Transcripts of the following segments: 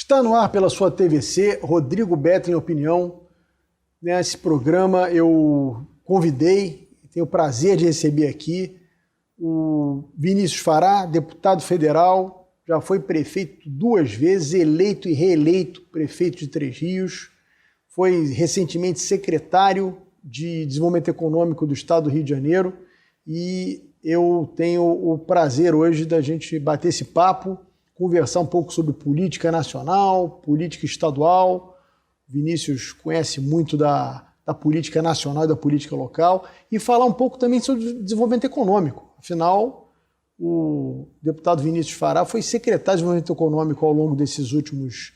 Está no ar pela sua TVC, Rodrigo Beto em Opinião. Nesse programa eu convidei, tenho o prazer de receber aqui o Vinícius Fará, deputado federal, já foi prefeito 2 vezes, eleito e reeleito prefeito de Três Rios, foi recentemente secretário de Desenvolvimento Econômico do Estado do Rio de Janeiro e eu tenho o prazer hoje da gente bater esse papo, conversar um pouco sobre política nacional, política estadual. O Vinícius conhece muito da política nacional e da política local e falar um pouco também sobre desenvolvimento econômico. Afinal, o deputado Vinícius Fará foi secretário de Desenvolvimento Econômico ao longo desses últimos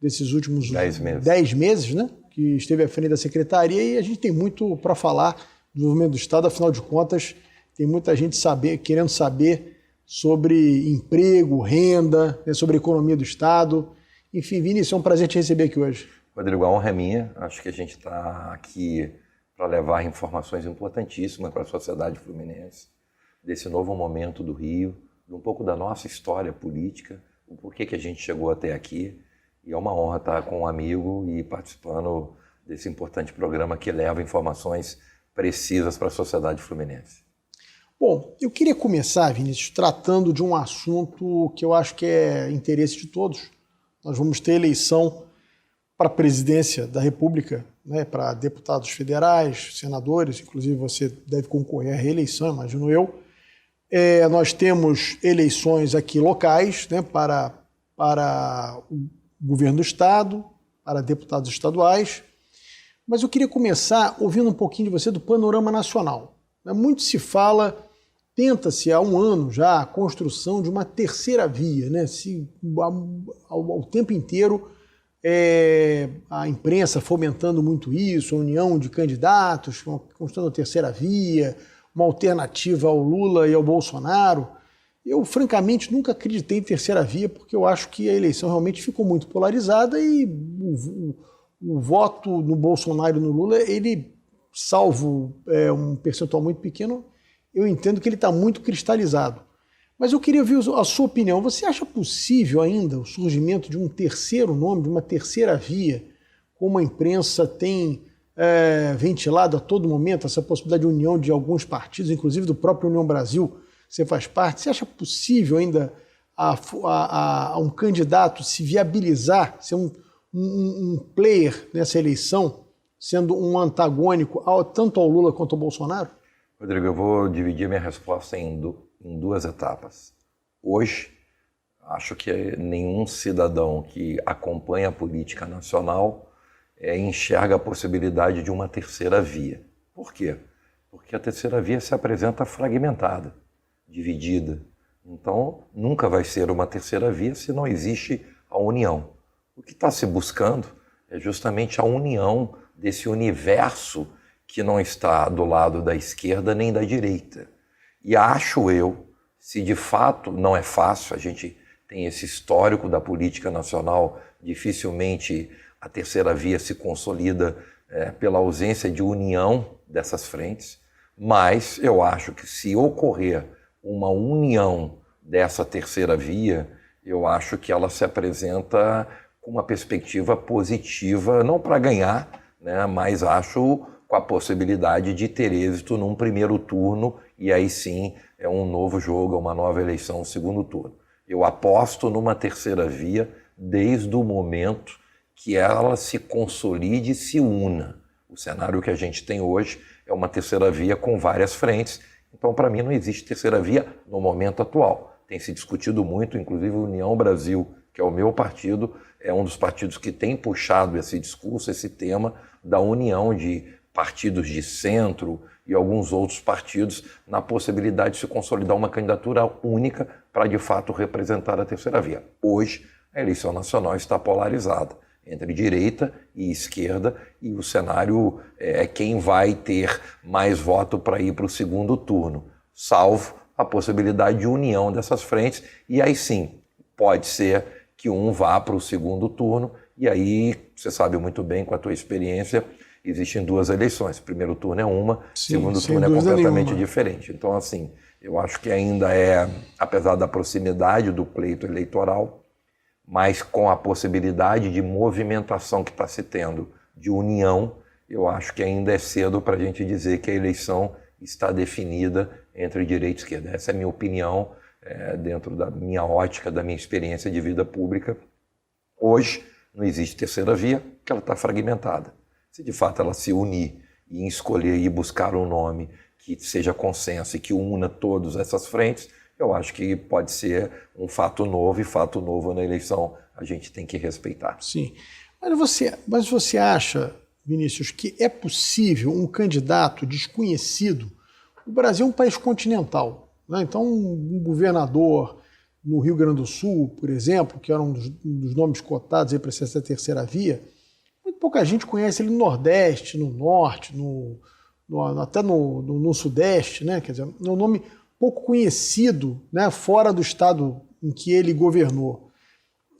10 meses, né? Que esteve à frente da secretaria e a gente tem muito para falar do desenvolvimento do Estado. Afinal de contas, tem muita gente querendo saber sobre emprego, renda, sobre a economia do Estado. Enfim, Vinícius, é um prazer te receber aqui hoje. Rodrigo, a honra é minha. Acho que a gente está aqui para levar informações importantíssimas para a sociedade fluminense, desse novo momento do Rio, de um pouco da nossa história política, o porquê que a gente chegou até aqui. E é uma honra estar com um amigo e participando desse importante programa que leva informações precisas para a sociedade fluminense. Bom, eu queria começar, Vinícius, tratando de um assunto que eu acho que é interesse de todos. Nós vamos ter eleição para a presidência da República, né, para deputados federais, senadores, inclusive você deve concorrer à reeleição, imagino eu. Nós temos eleições aqui locais, né, para o governo do Estado, para deputados estaduais, mas eu queria começar ouvindo um pouquinho de você do panorama nacional. Muito se fala, tenta-se há um ano já a construção de uma terceira via, né? Ao tempo inteiro a imprensa fomentando muito isso, a união de candidatos, construindo a terceira via, uma alternativa ao Lula e ao Bolsonaro. Eu, francamente, nunca acreditei em terceira via, porque eu acho que a eleição realmente ficou muito polarizada e o voto no Bolsonaro e no Lula, ele, salvo um percentual muito pequeno, eu entendo que ele está muito cristalizado. Mas eu queria ouvir a sua opinião. Você acha possível ainda o surgimento de um terceiro nome, de uma terceira via, como a imprensa tem ventilado a todo momento, essa possibilidade de união de alguns partidos, inclusive do próprio União Brasil, que você faz parte? Você acha possível ainda a um candidato se viabilizar, ser um player nessa eleição, sendo um antagônico tanto ao Lula quanto ao Bolsonaro? Rodrigo, eu vou dividir minha resposta em 2 etapas. Hoje, acho que nenhum cidadão que acompanha a política nacional enxerga a possibilidade de uma terceira via. Por quê? Porque a terceira via se apresenta fragmentada, dividida. Então, nunca vai ser uma terceira via se não existe a união. O que está se buscando é justamente a união desse universo que não está do lado da esquerda nem da direita. E acho eu, se de fato não é fácil, a gente tem esse histórico da política nacional, dificilmente a terceira via se consolida pela ausência de união dessas frentes, mas eu acho que se ocorrer uma união dessa terceira via, eu acho que ela se apresenta com uma perspectiva positiva, não para ganhar, né, mas acho com a possibilidade de ter êxito num primeiro turno e aí sim é um novo jogo, uma nova eleição no segundo turno. Eu aposto numa terceira via desde o momento que ela se consolide e se una. O cenário que a gente tem hoje é uma terceira via com várias frentes, então para mim não existe terceira via no momento atual. Tem se discutido muito, inclusive a União Brasil, que é o meu partido, é um dos partidos que tem puxado esse discurso, esse tema da união de partidos de centro e alguns outros partidos na possibilidade de se consolidar uma candidatura única para, de fato, representar a terceira via. Hoje, a eleição nacional está polarizada entre direita e esquerda e o cenário é quem vai ter mais voto para ir para o segundo turno, salvo a possibilidade de união dessas frentes e aí sim, pode ser que um vá para o segundo turno e aí, você sabe muito bem com a tua experiência, existem 2 eleições. Primeiro turno é uma, segundo turno é completamente diferente. Então, assim, eu acho que ainda apesar da proximidade do pleito eleitoral, mas com a possibilidade de movimentação que está se tendo, de união, eu acho que ainda é cedo para a gente dizer que a eleição está definida entre direita e esquerda. Essa é a minha opinião, dentro da minha ótica, da minha experiência de vida pública. Hoje não existe terceira via, porque ela está fragmentada. Se de fato ela se unir e escolher e buscar um nome que seja consenso e que una todas essas frentes, eu acho que pode ser um fato novo, e fato novo na eleição a gente tem que respeitar. Sim. Mas você acha, Vinícius, que é possível um candidato desconhecido? O Brasil é um país continental, né? Então um governador no Rio Grande do Sul, por exemplo, que era um dos nomes cotados para essa terceira via, muito pouca gente conhece ele no Nordeste, no Norte, até no Sudeste, né? Quer dizer, é um nome pouco conhecido, né, fora do estado em que ele governou.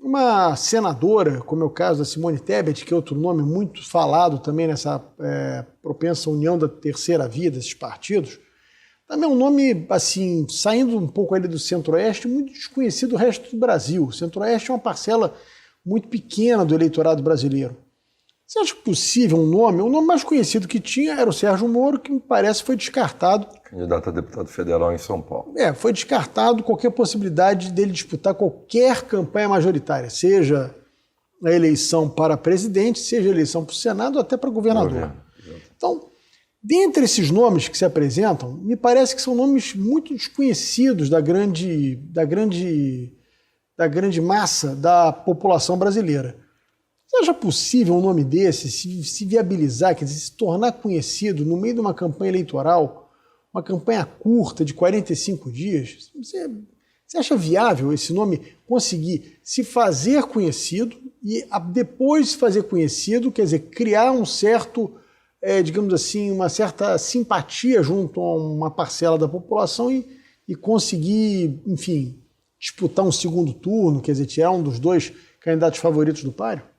Uma senadora, como é o caso da Simone Tebet, que é outro nome muito falado também nessa propensa união da terceira via desses partidos, também é um nome, assim, saindo um pouco ali do Centro-Oeste, muito desconhecido do resto do Brasil. O Centro-Oeste é uma parcela muito pequena do eleitorado brasileiro. Você acha possível um nome? O nome mais conhecido que tinha era o Sérgio Moro, que me parece foi descartado. Candidato a deputado federal em São Paulo. Foi descartado qualquer possibilidade dele disputar qualquer campanha majoritária, seja a eleição para presidente, seja a eleição para o Senado ou até para governador. Então, dentre esses nomes que se apresentam, me parece que são nomes muito desconhecidos da grande massa da população brasileira. Você acha possível um nome desse se viabilizar, quer dizer, se tornar conhecido no meio de uma campanha eleitoral, uma campanha curta de 45 dias? Você acha viável esse nome conseguir se fazer conhecido e depois de se fazer conhecido, quer dizer, criar um certo, digamos assim, uma certa simpatia junto a uma parcela da população e conseguir, enfim, disputar um segundo turno, quer dizer, tirar um dos dois candidatos favoritos do páreo?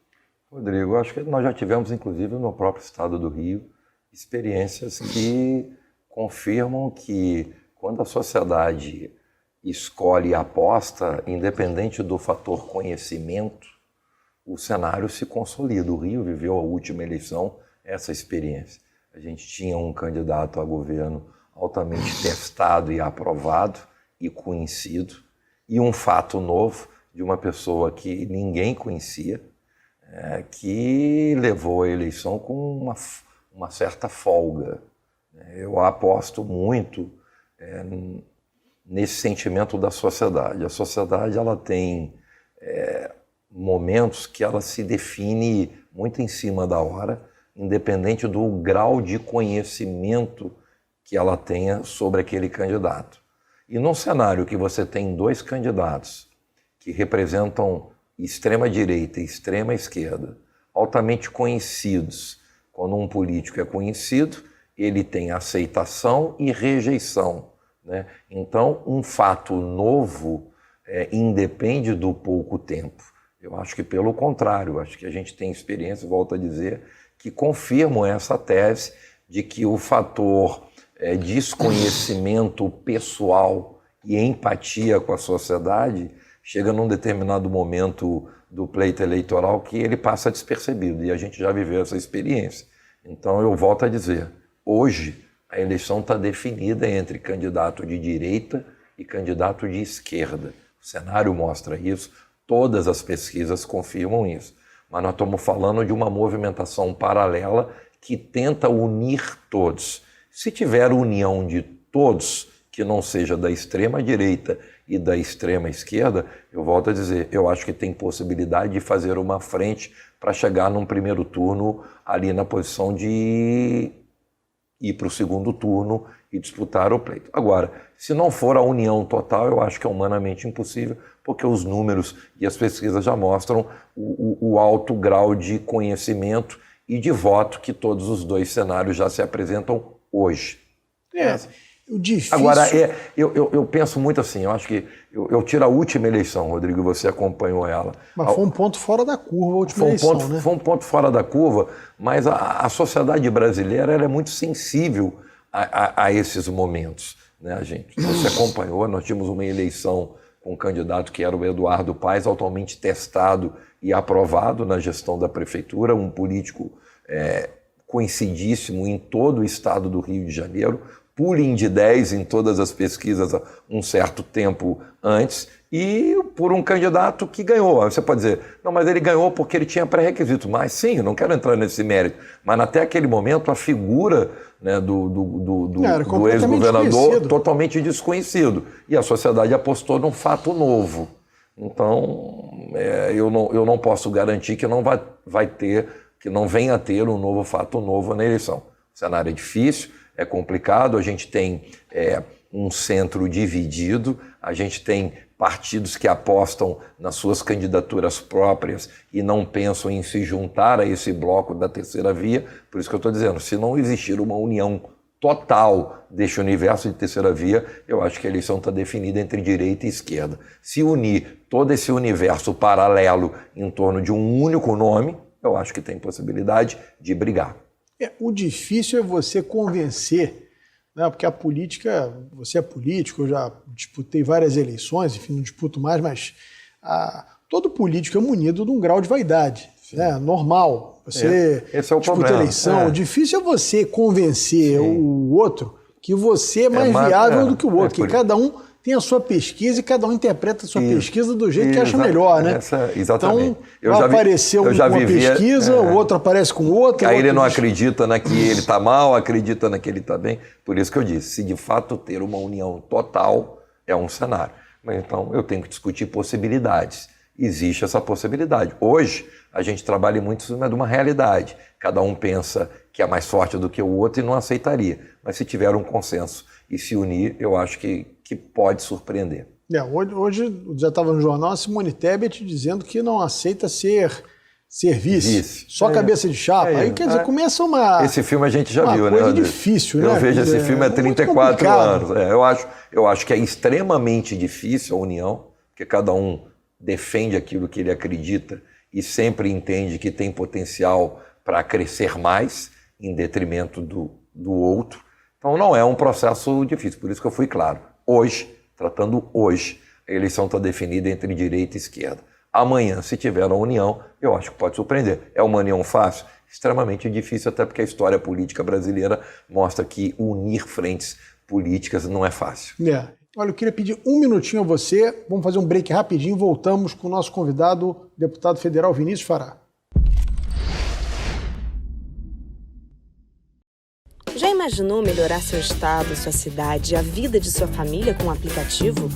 Rodrigo, acho que nós já tivemos, inclusive, no próprio estado do Rio, experiências que confirmam que quando a sociedade escolhe e aposta, independente do fator conhecimento, o cenário se consolida. O Rio viveu a última eleição essa experiência. A gente tinha um candidato a governo altamente testado e aprovado e conhecido, e um fato novo de uma pessoa que ninguém conhecia, que levou a eleição com uma certa folga. Eu aposto muito nesse sentimento da sociedade. A sociedade ela tem momentos que ela se define muito em cima da hora, independente do grau de conhecimento que ela tenha sobre aquele candidato. E num cenário que você tem dois candidatos que representam extrema-direita e extrema-esquerda, altamente conhecidos. Quando um político é conhecido, ele tem aceitação e rejeição, né? Então, um fato novo independe do pouco tempo. Eu acho que, pelo contrário, acho que a gente tem experiência, volto a dizer, que confirmam essa tese de que o fator desconhecimento pessoal e empatia com a sociedade chega num determinado momento do pleito eleitoral que ele passa despercebido, e a gente já viveu essa experiência. Então eu volto a dizer, hoje a eleição está definida entre candidato de direita e candidato de esquerda. O cenário mostra isso, todas as pesquisas confirmam isso. Mas nós estamos falando de uma movimentação paralela que tenta unir todos. Se tiver união de todos, que não seja da extrema-direita e da extrema-esquerda, eu volto a dizer, eu acho que tem possibilidade de fazer uma frente para chegar num primeiro turno ali na posição de ir para o segundo turno e disputar o pleito. Agora, se não for a união total, eu acho que é humanamente impossível, porque os números e as pesquisas já mostram o alto grau de conhecimento e de voto que todos os dois cenários já se apresentam hoje. O difícil... Agora, eu penso muito assim, eu acho que eu tiro a última eleição, Rodrigo, você acompanhou ela. Mas foi um ponto fora da curva a última eleição, né? Foi um ponto fora da curva, mas a sociedade brasileira ela é muito sensível a esses momentos, né, gente? Você acompanhou, nós tínhamos uma eleição com um candidato que era o Eduardo Paes, altamente testado e aprovado na gestão da prefeitura, um político conhecidíssimo em todo o estado do Rio de Janeiro, pulling de 10 em todas as pesquisas um certo tempo antes, e por um candidato que ganhou. Você pode dizer, não, mas ele ganhou porque ele tinha pré-requisito. Mas sim, eu não quero entrar nesse mérito, mas até aquele momento a figura, né, do ex-governador totalmente desconhecido. E a sociedade apostou num fato novo. Então, eu não posso garantir que não venha a ter um novo fato novo na eleição. O cenário é difícil, é complicado, a gente tem um centro dividido, a gente tem partidos que apostam nas suas candidaturas próprias e não pensam em se juntar a esse bloco da terceira via. Por isso que eu estou dizendo, se não existir uma união total deste universo de terceira via, eu acho que a eleição está definida entre direita e esquerda. Se unir todo esse universo paralelo em torno de um único nome, eu acho que tem possibilidade de brigar. O difícil é você convencer, né? Porque a política, você é político, eu já disputei várias eleições, enfim, não disputo mais, mas todo político é munido de um grau de vaidade, né? Normal. Você esse é o disputa problema. eleição, o difícil é você convencer o outro que você é mais viável do que o outro, que cada um tem a sua pesquisa e cada um interpreta a sua pesquisa do jeito que acha melhor, né? Exatamente. Então, vai aparecer uma pesquisa, o outro aparece com outra. Aí ele não acredita na que ele está mal, acredita na que ele está bem. Por isso que eu disse, se de fato ter uma união total é um cenário. Mas então eu tenho que discutir possibilidades. Existe essa possibilidade. Hoje, a gente trabalha muito em cima de uma realidade. Cada um pensa que é mais forte do que o outro e não aceitaria. Mas se tiver um consenso e se unir, eu acho que pode surpreender. Hoje já estava no jornal a Simone Tebet dizendo que não aceita ser vice. Só cabeça de chapa. Aí, quer dizer, começa uma... Esse filme a gente já viu, né? Coisa difícil, né? Eu vejo esse filme há 34 anos. Eu acho que é extremamente difícil a união, porque cada um defende aquilo que ele acredita e sempre entende que tem potencial para crescer mais em detrimento do outro. Então não é um processo difícil, por isso que eu fui claro. Hoje, tratando hoje, a eleição está definida entre direita e esquerda. Amanhã, se tiver a união, eu acho que pode surpreender. É uma união fácil? Extremamente difícil, até porque a história política brasileira mostra que unir frentes políticas não é fácil. Olha, eu queria pedir um minutinho a você, vamos fazer um break rapidinho, voltamos com o nosso convidado, deputado federal Vinícius Fará. Já imaginou melhorar seu estado, sua cidade e a vida de sua família com um aplicativo?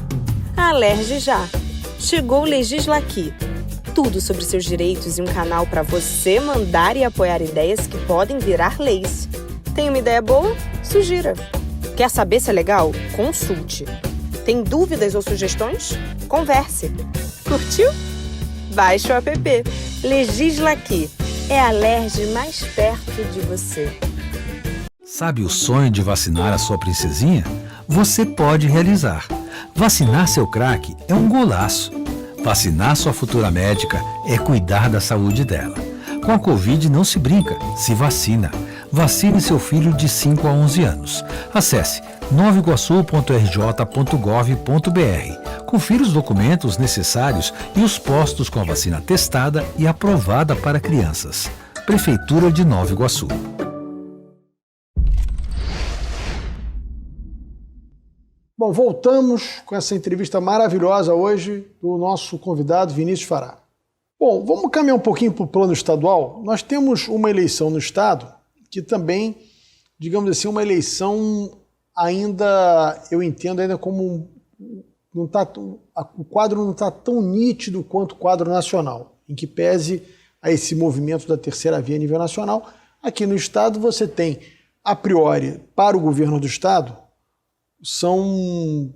A Alerj já! Chegou o Legisla Aqui. Tudo sobre seus direitos e um canal para você mandar e apoiar ideias que podem virar leis. Tem uma ideia boa? Sugira. Quer saber se é legal? Consulte. Tem dúvidas ou sugestões? Converse. Curtiu? Baixe o app. Legisla Aqui. É a Alerj mais perto de você. Sabe o sonho de vacinar a sua princesinha? Você pode realizar. Vacinar seu craque é um golaço. Vacinar sua futura médica é cuidar da saúde dela. Com a Covid não se brinca, se vacina. Vacine seu filho de 5 a 11 anos. Acesse novaiguaçu.rj.gov.br. Confira os documentos necessários e os postos com a vacina testada e aprovada para crianças. Prefeitura de Nova Iguaçu. Bom, voltamos com essa entrevista maravilhosa hoje do nosso convidado Vinícius Fará. Bom, vamos caminhar um pouquinho para o plano estadual. Nós temos uma eleição no estado que também, digamos assim, uma eleição ainda, eu entendo ainda como o quadro não está tão nítido quanto o quadro nacional, em que pese a esse movimento da terceira via a nível nacional. Aqui no estado você tem, a priori, para o governo do estado, são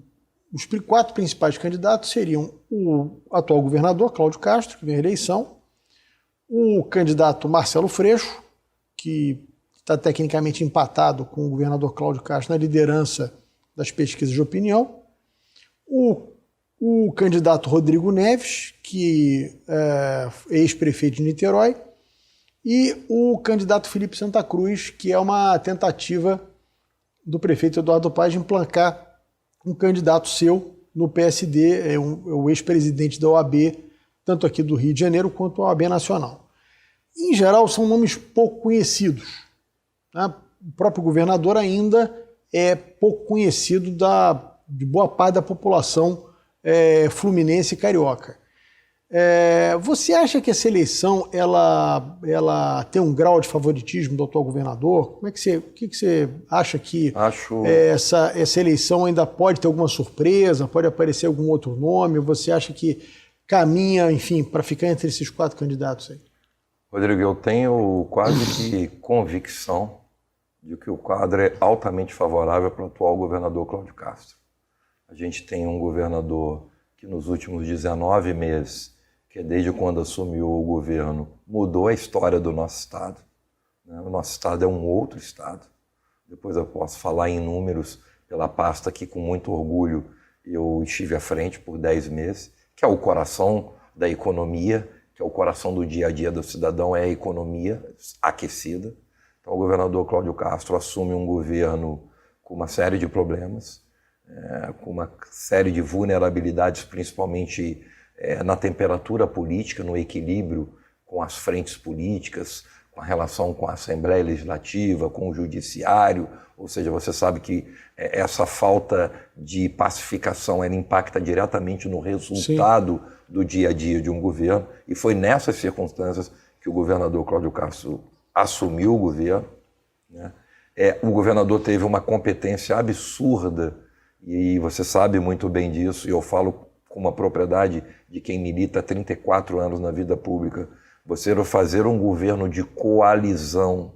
os 4 principais candidatos seriam o atual governador, Cláudio Castro, que vem à eleição, o candidato Marcelo Freixo, que está tecnicamente empatado com o governador Cláudio Castro na liderança das pesquisas de opinião, o candidato Rodrigo Neves, que é ex-prefeito de Niterói, e o candidato Felipe Santa Cruz, que é uma tentativa do prefeito Eduardo Paes de emplacar um candidato seu no PSD, é o ex-presidente da OAB, tanto aqui do Rio de Janeiro quanto a OAB Nacional. Em geral, são nomes pouco conhecidos, né? O próprio governador ainda é pouco conhecido de boa parte da população fluminense e carioca. Você acha que essa eleição ela tem um grau de favoritismo do atual governador? O que você acha que essa eleição ainda pode ter alguma surpresa, pode aparecer algum outro nome? Você acha que caminha, enfim, para ficar entre esses 4 candidatos aí? Rodrigo, eu tenho quase que convicção de que o quadro é altamente favorável para o atual governador Cláudio Castro. A gente tem um governador que nos últimos 19 meses, que é desde quando assumiu o governo, mudou a história do nosso estado. O nosso estado é um outro estado. Depois eu posso falar em números pela pasta que, com muito orgulho, eu estive à frente por 10 meses, que é o coração da economia, que é o coração do dia a dia do cidadão, é a economia aquecida. Então, o governador Cláudio Castro assume um governo com uma série de problemas, com uma série de vulnerabilidades, principalmente na temperatura política, no equilíbrio com as frentes políticas, com a relação com a Assembleia Legislativa, com o Judiciário, ou seja, você sabe que essa falta de pacificação ela impacta diretamente no resultado do dia a dia de um governo, e foi nessas circunstâncias que o governador Cláudio Castro assumiu o governo, né? O governador teve uma competência absurda, e você sabe muito bem disso, e eu falo com uma propriedade de quem milita há 34 anos na vida pública. Você fazer um governo de coalizão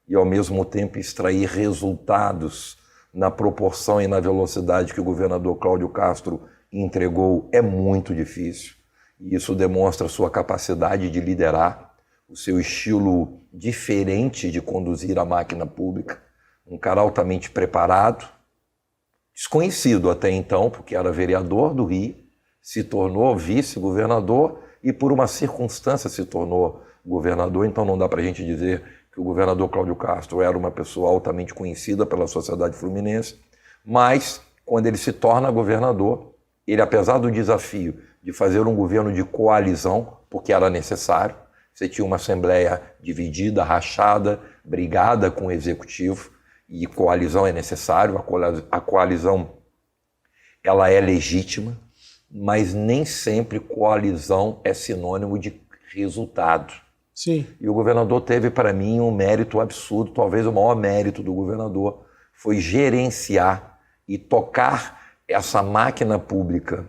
e, ao mesmo tempo, extrair resultados na proporção e na velocidade que o governador Cláudio Castro entregou é muito difícil. E isso demonstra a sua capacidade de liderar, o seu estilo diferente de conduzir a máquina pública, um cara altamente preparado, desconhecido até então, porque era vereador do Rio, se tornou vice-governador e por uma circunstância se tornou governador. Então não dá para a gente dizer que o governador Cláudio Castro era uma pessoa altamente conhecida pela sociedade fluminense, mas quando ele se torna governador, ele, apesar do desafio de fazer um governo de coalizão, porque era necessário, você tinha uma Assembleia dividida, rachada, brigada com o Executivo, e coalizão é necessário, a coalizão ela é legítima, mas nem sempre coalizão é sinônimo de resultado. Sim. E o governador teve, para mim, um mérito absurdo, talvez o maior mérito do governador, foi gerenciar e tocar essa máquina pública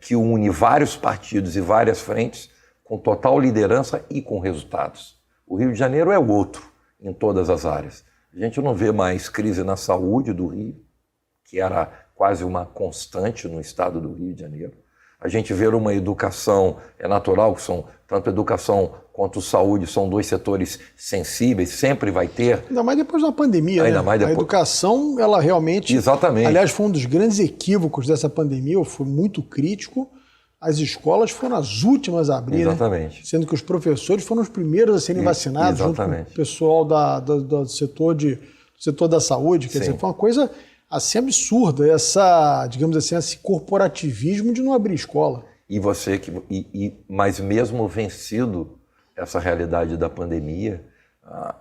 que une vários partidos e várias frentes com total liderança e com resultados. O Rio de Janeiro é o outro em todas as áreas. A gente não vê mais crise na saúde do Rio, que era quase uma constante no estado do Rio de Janeiro. A gente vê uma educação, é natural que são, tanto educação quanto saúde, são 2 setores sensíveis, sempre vai ter. Ainda mais depois da pandemia, ainda né? Mais depois. A educação, ela realmente... Exatamente. Aliás, foi um dos grandes equívocos dessa pandemia, foi muito crítico. As escolas foram as últimas a abrir, exatamente, né? Sendo que os professores foram os primeiros a serem vacinados, exatamente, junto com o pessoal do setor da saúde. Quer dizer, foi uma coisa assim absurda, digamos assim, esse corporativismo de não abrir escola. Mas mesmo vencido essa realidade da pandemia,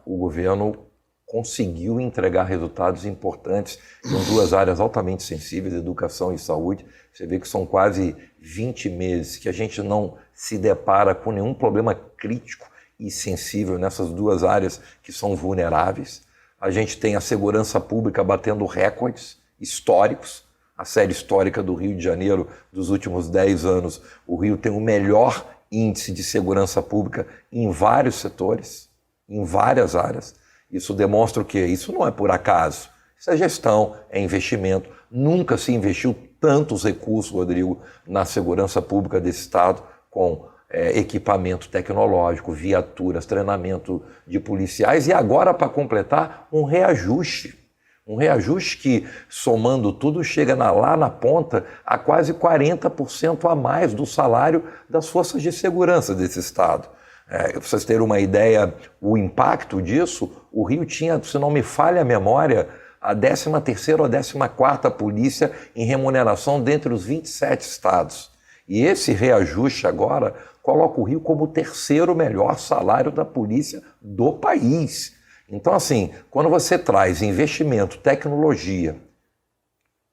o governo conseguiu entregar resultados importantes em 2 áreas altamente sensíveis, educação e saúde. Você vê que são quase 20 meses que a gente não se depara com nenhum problema crítico e sensível nessas 2 áreas que são vulneráveis. A gente tem a segurança pública batendo recordes históricos. A série histórica do Rio de Janeiro dos últimos 10 anos, o Rio tem o melhor índice de segurança pública em vários setores, em várias áreas. Isso demonstra o quê? Isso não é por acaso. Isso é gestão, é investimento. Nunca se investiu tantos recursos, Rodrigo, na segurança pública desse estado, com equipamento tecnológico, viaturas, treinamento de policiais e agora, para completar, um reajuste. Um reajuste que, somando tudo, chega lá na ponta a quase 40% a mais do salário das forças de segurança desse estado. Para vocês terem uma ideia, o impacto disso, o Rio tinha, se não me falha a memória, a 13ª ou a 14ª polícia em remuneração dentre os 27 estados. E esse reajuste agora coloca o Rio como o 3º melhor salário da polícia do país. Então, assim, quando você traz investimento, tecnologia,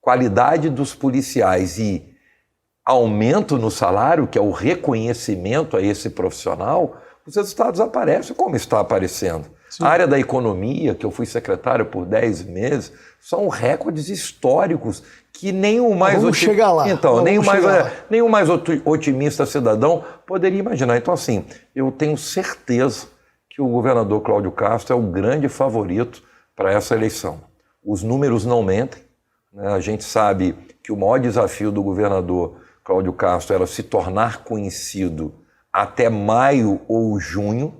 qualidade dos policiais e aumento no salário, que é o reconhecimento a esse profissional, os resultados aparecem como está aparecendo. Sim. A área da economia, que eu fui secretário por 10 meses, são recordes históricos que nem o mais... Vamos chegar lá. Então, nem o mais otimista cidadão poderia imaginar. Então, assim, eu tenho certeza que o governador Cláudio Castro é o grande favorito para essa eleição. Os números não mentem, né? A gente sabe que o maior desafio do governador Cláudio Castro era se tornar conhecido até maio ou junho,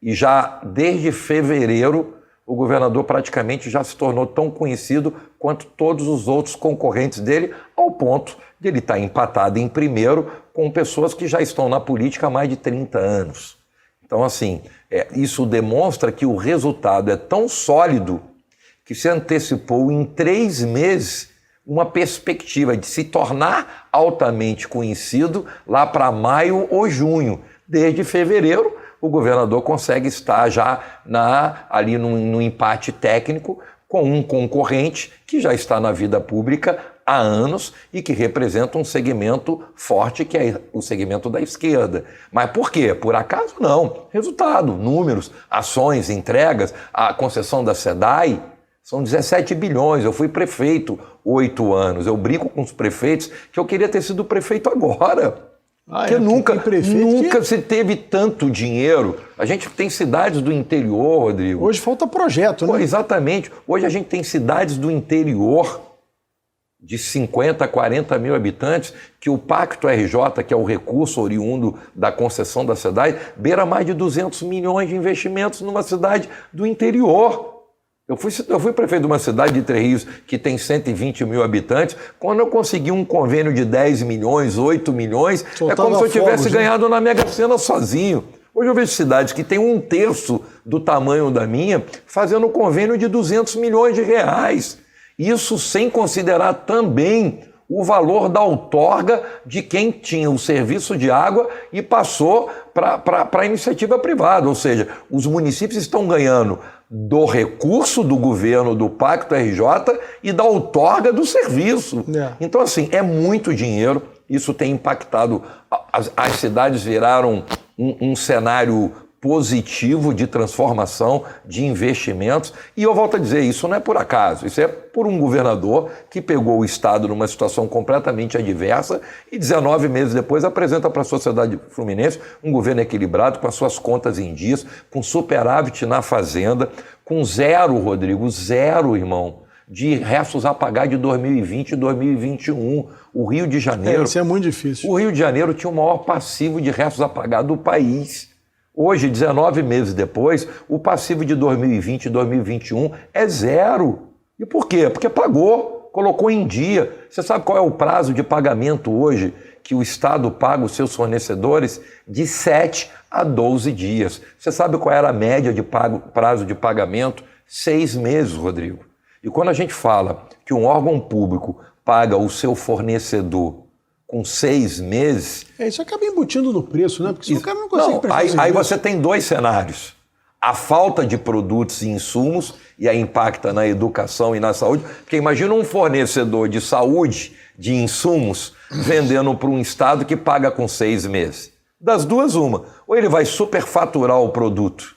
e já desde fevereiro o governador praticamente já se tornou tão conhecido quanto todos os outros concorrentes dele, ao ponto de ele estar empatado em primeiro com pessoas que já estão na política há mais de 30 anos. Então, assim, isso demonstra que o resultado é tão sólido que se antecipou em 3 meses uma perspectiva de se tornar altamente conhecido lá para maio ou junho. Desde fevereiro, o governador consegue estar já ali no empate técnico com um concorrente que já está na vida pública há anos e que representa um segmento forte, que é o segmento da esquerda. Mas por quê? Por acaso não. Resultado, números, ações, entregas, a concessão da SEDAI, são 17 bilhões. Eu fui prefeito 8 anos. Eu brinco com os prefeitos que eu queria ter sido prefeito agora. Porque nunca se teve tanto dinheiro. A gente tem cidades do interior, Rodrigo. Hoje falta projeto, né? Exatamente. Hoje a gente tem cidades do interior de 50, 40 mil habitantes, que o Pacto RJ, que é o recurso oriundo da concessão da SEDAI, beira mais de 200 milhões de investimentos numa cidade do interior. Eu fui prefeito de uma cidade de Três Rios que tem 120 mil habitantes. Quando eu consegui um convênio de 10 milhões, 8 milhões, é como se eu tivesse ganhado na Mega Sena sozinho. Hoje eu vejo cidades que têm 1/3 do tamanho da minha fazendo um convênio de 200 milhões de reais. Isso sem considerar também o valor da outorga de quem tinha o serviço de água e passou para a iniciativa privada. Ou seja, os municípios estão ganhando do recurso do governo, do Pacto RJ e da outorga do serviço. Então, assim, é muito dinheiro. Isso tem impactado. As cidades viraram um cenário positivo de transformação, de investimentos. E eu volto a dizer, isso não é por acaso, isso é por um governador que pegou o Estado numa situação completamente adversa e 19 meses depois apresenta para a sociedade fluminense um governo equilibrado, com as suas contas em dias, com superávit na fazenda, com zero, Rodrigo, zero, irmão, de restos a pagar de 2020 e 2021. O Rio de Janeiro... Isso é muito difícil. O Rio de Janeiro tinha o maior passivo de restos a pagar do país. Hoje, 19 meses depois, o passivo de 2020 e 2021 é zero. E por quê? Porque pagou, colocou em dia. Você sabe qual é o prazo de pagamento hoje que o Estado paga os seus fornecedores? De 7 a 12 dias. Você sabe qual era a média de prazo de pagamento? 6 meses, Rodrigo. E quando a gente fala que um órgão público paga o seu fornecedor com 6 meses... Isso acaba embutindo no preço, né? Porque se o cara não consegue prestar aí você tem 2 cenários. A falta de produtos e insumos, e aí impacta na educação e na saúde. Porque imagina um fornecedor de saúde, de insumos, vendendo para um estado que paga com 6 meses. Das duas, uma. Ou ele vai superfaturar o produto,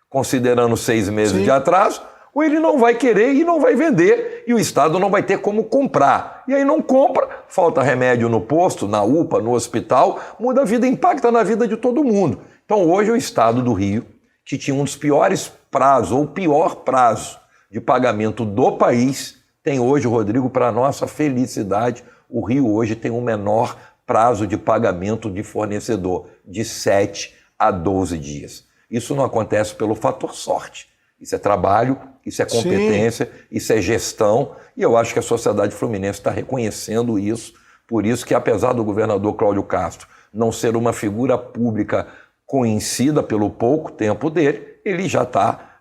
considerando 6 meses de atraso, ou ele não vai querer e não vai vender, e o Estado não vai ter como comprar. E aí não compra, falta remédio no posto, na UPA, no hospital, muda a vida, impacta na vida de todo mundo. Então hoje o Estado do Rio, que tinha um dos piores prazos, ou pior prazo de pagamento do país, tem hoje, Rodrigo, para nossa felicidade, o Rio hoje tem o menor prazo de pagamento de fornecedor, de 7 a 12 dias. Isso não acontece pelo fator sorte. Isso é trabalho, isso é competência, isso é gestão, e eu acho que a sociedade fluminense está reconhecendo isso, por isso que apesar do governador Cláudio Castro não ser uma figura pública conhecida pelo pouco tempo dele, ele já está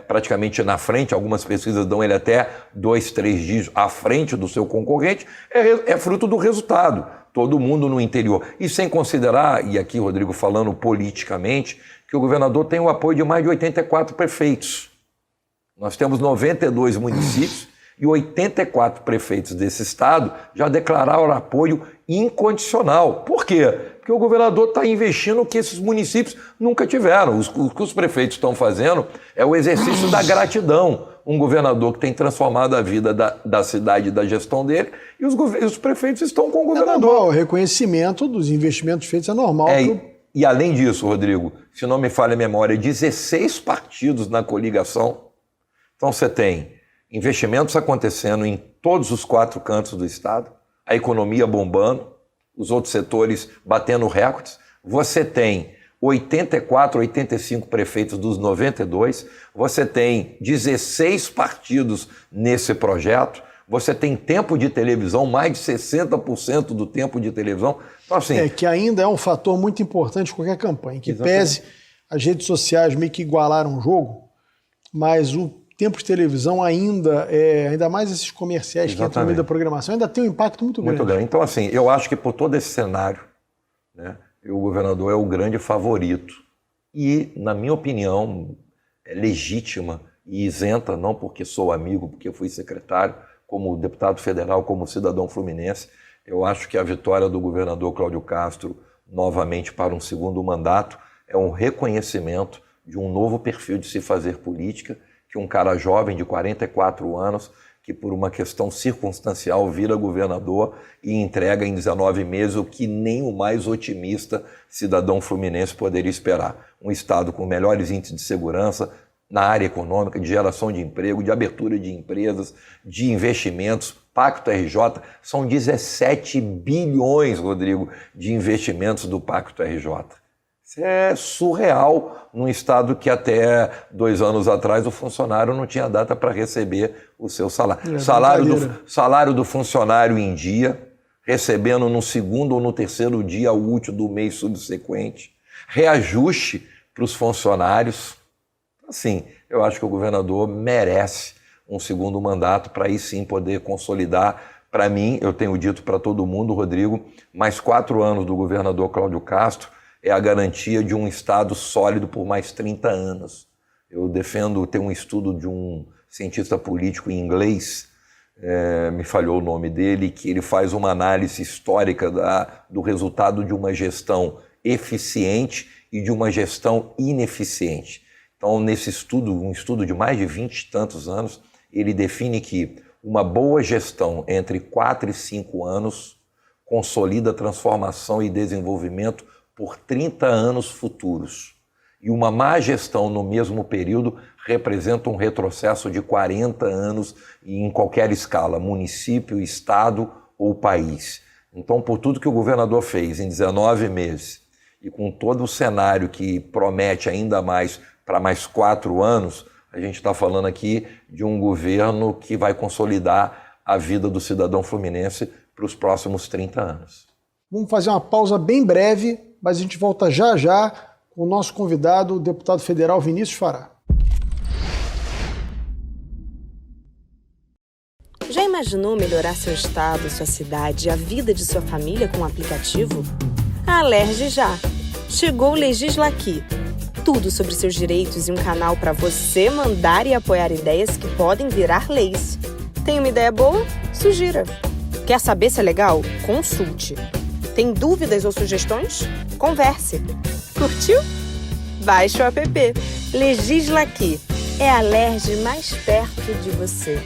praticamente na frente, algumas pesquisas dão ele até 2, 3 dígitos à frente do seu concorrente, é fruto do resultado. Todo mundo no interior. E sem considerar, e aqui, Rodrigo, falando politicamente, que o governador tem o apoio de mais de 84 prefeitos. Nós temos 92 municípios e 84 prefeitos desse estado já declararam apoio incondicional. Por quê? Porque o governador está investindo o que esses municípios nunca tiveram. O que os prefeitos estão fazendo é o exercício da gratidão. Um governador que tem transformado a vida da cidade e da gestão dele, e os prefeitos estão com o governador. Normal, o reconhecimento dos investimentos feitos é normal. E além disso, Rodrigo, se não me falha a memória, 16 partidos na coligação. Então você tem investimentos acontecendo em todos os 4 cantos do estado, a economia bombando, os outros setores batendo recordes. Você tem 84, 85 prefeitos dos 92, você tem 16 partidos nesse projeto, você tem tempo de televisão, mais de 60% do tempo de televisão. Então, assim, que ainda é um fator muito importante em qualquer campanha, que pese as redes sociais meio que igualaram o jogo, mas o tempo de televisão ainda mais esses comerciais que entram no meio da programação, ainda tem um impacto muito grande. Muito grande. Então, assim, eu acho que por todo esse cenário, né, o governador é o grande favorito. E, na minha opinião, é legítima e isenta, não porque sou amigo, porque fui secretário, como deputado federal, como cidadão fluminense. Eu acho que a vitória do governador Cláudio Castro, novamente para um segundo mandato, é um reconhecimento de um novo perfil de se fazer política, que um cara jovem de 44 anos, que por uma questão circunstancial vira governador e entrega em 19 meses o que nem o mais otimista cidadão fluminense poderia esperar. Um estado com melhores índices de segurança na área econômica, de geração de emprego, de abertura de empresas, de investimentos. Pacto RJ, são 17 bilhões, Rodrigo, de investimentos do Pacto RJ. Isso é surreal num estado que até 2 anos atrás o funcionário não tinha data para receber o seu salário. Salário do funcionário em dia, recebendo no 2º ou no 3º dia útil do mês subsequente. Reajuste para os funcionários. Assim, eu acho que o governador merece um segundo mandato para aí sim poder consolidar. Para mim, eu tenho dito para todo mundo, Rodrigo, mais 4 anos do governador Cláudio Castro é a garantia de um Estado sólido por mais 30 anos. Eu defendo, tem um estudo de um cientista político em inglês, me falhou o nome dele, que ele faz uma análise histórica do resultado de uma gestão eficiente e de uma gestão ineficiente. Então, nesse estudo, um estudo de mais de 20 e tantos anos, ele define que uma boa gestão entre 4 e 5 anos consolida a transformação e desenvolvimento por 30 anos futuros. E uma má gestão no mesmo período representa um retrocesso de 40 anos em qualquer escala, município, estado ou país. Então, por tudo que o governador fez em 19 meses e com todo o cenário que promete ainda mais para mais 4 anos, a gente está falando aqui de um governo que vai consolidar a vida do cidadão fluminense para os próximos 30 anos. Vamos fazer uma pausa bem breve, mas a gente volta já já com o nosso convidado, o deputado federal Vinícius Fará. Já imaginou melhorar seu estado, sua cidade e a vida de sua família com um aplicativo? A Alerj já! Chegou o Legislaqui. Tudo sobre seus direitos e um canal para você mandar e apoiar ideias que podem virar leis. Tem uma ideia boa? Sugira. Quer saber se é legal? Consulte. Tem dúvidas ou sugestões? Converse. Curtiu? Baixe o app. Legislaqui. É a Alerj mais perto de você.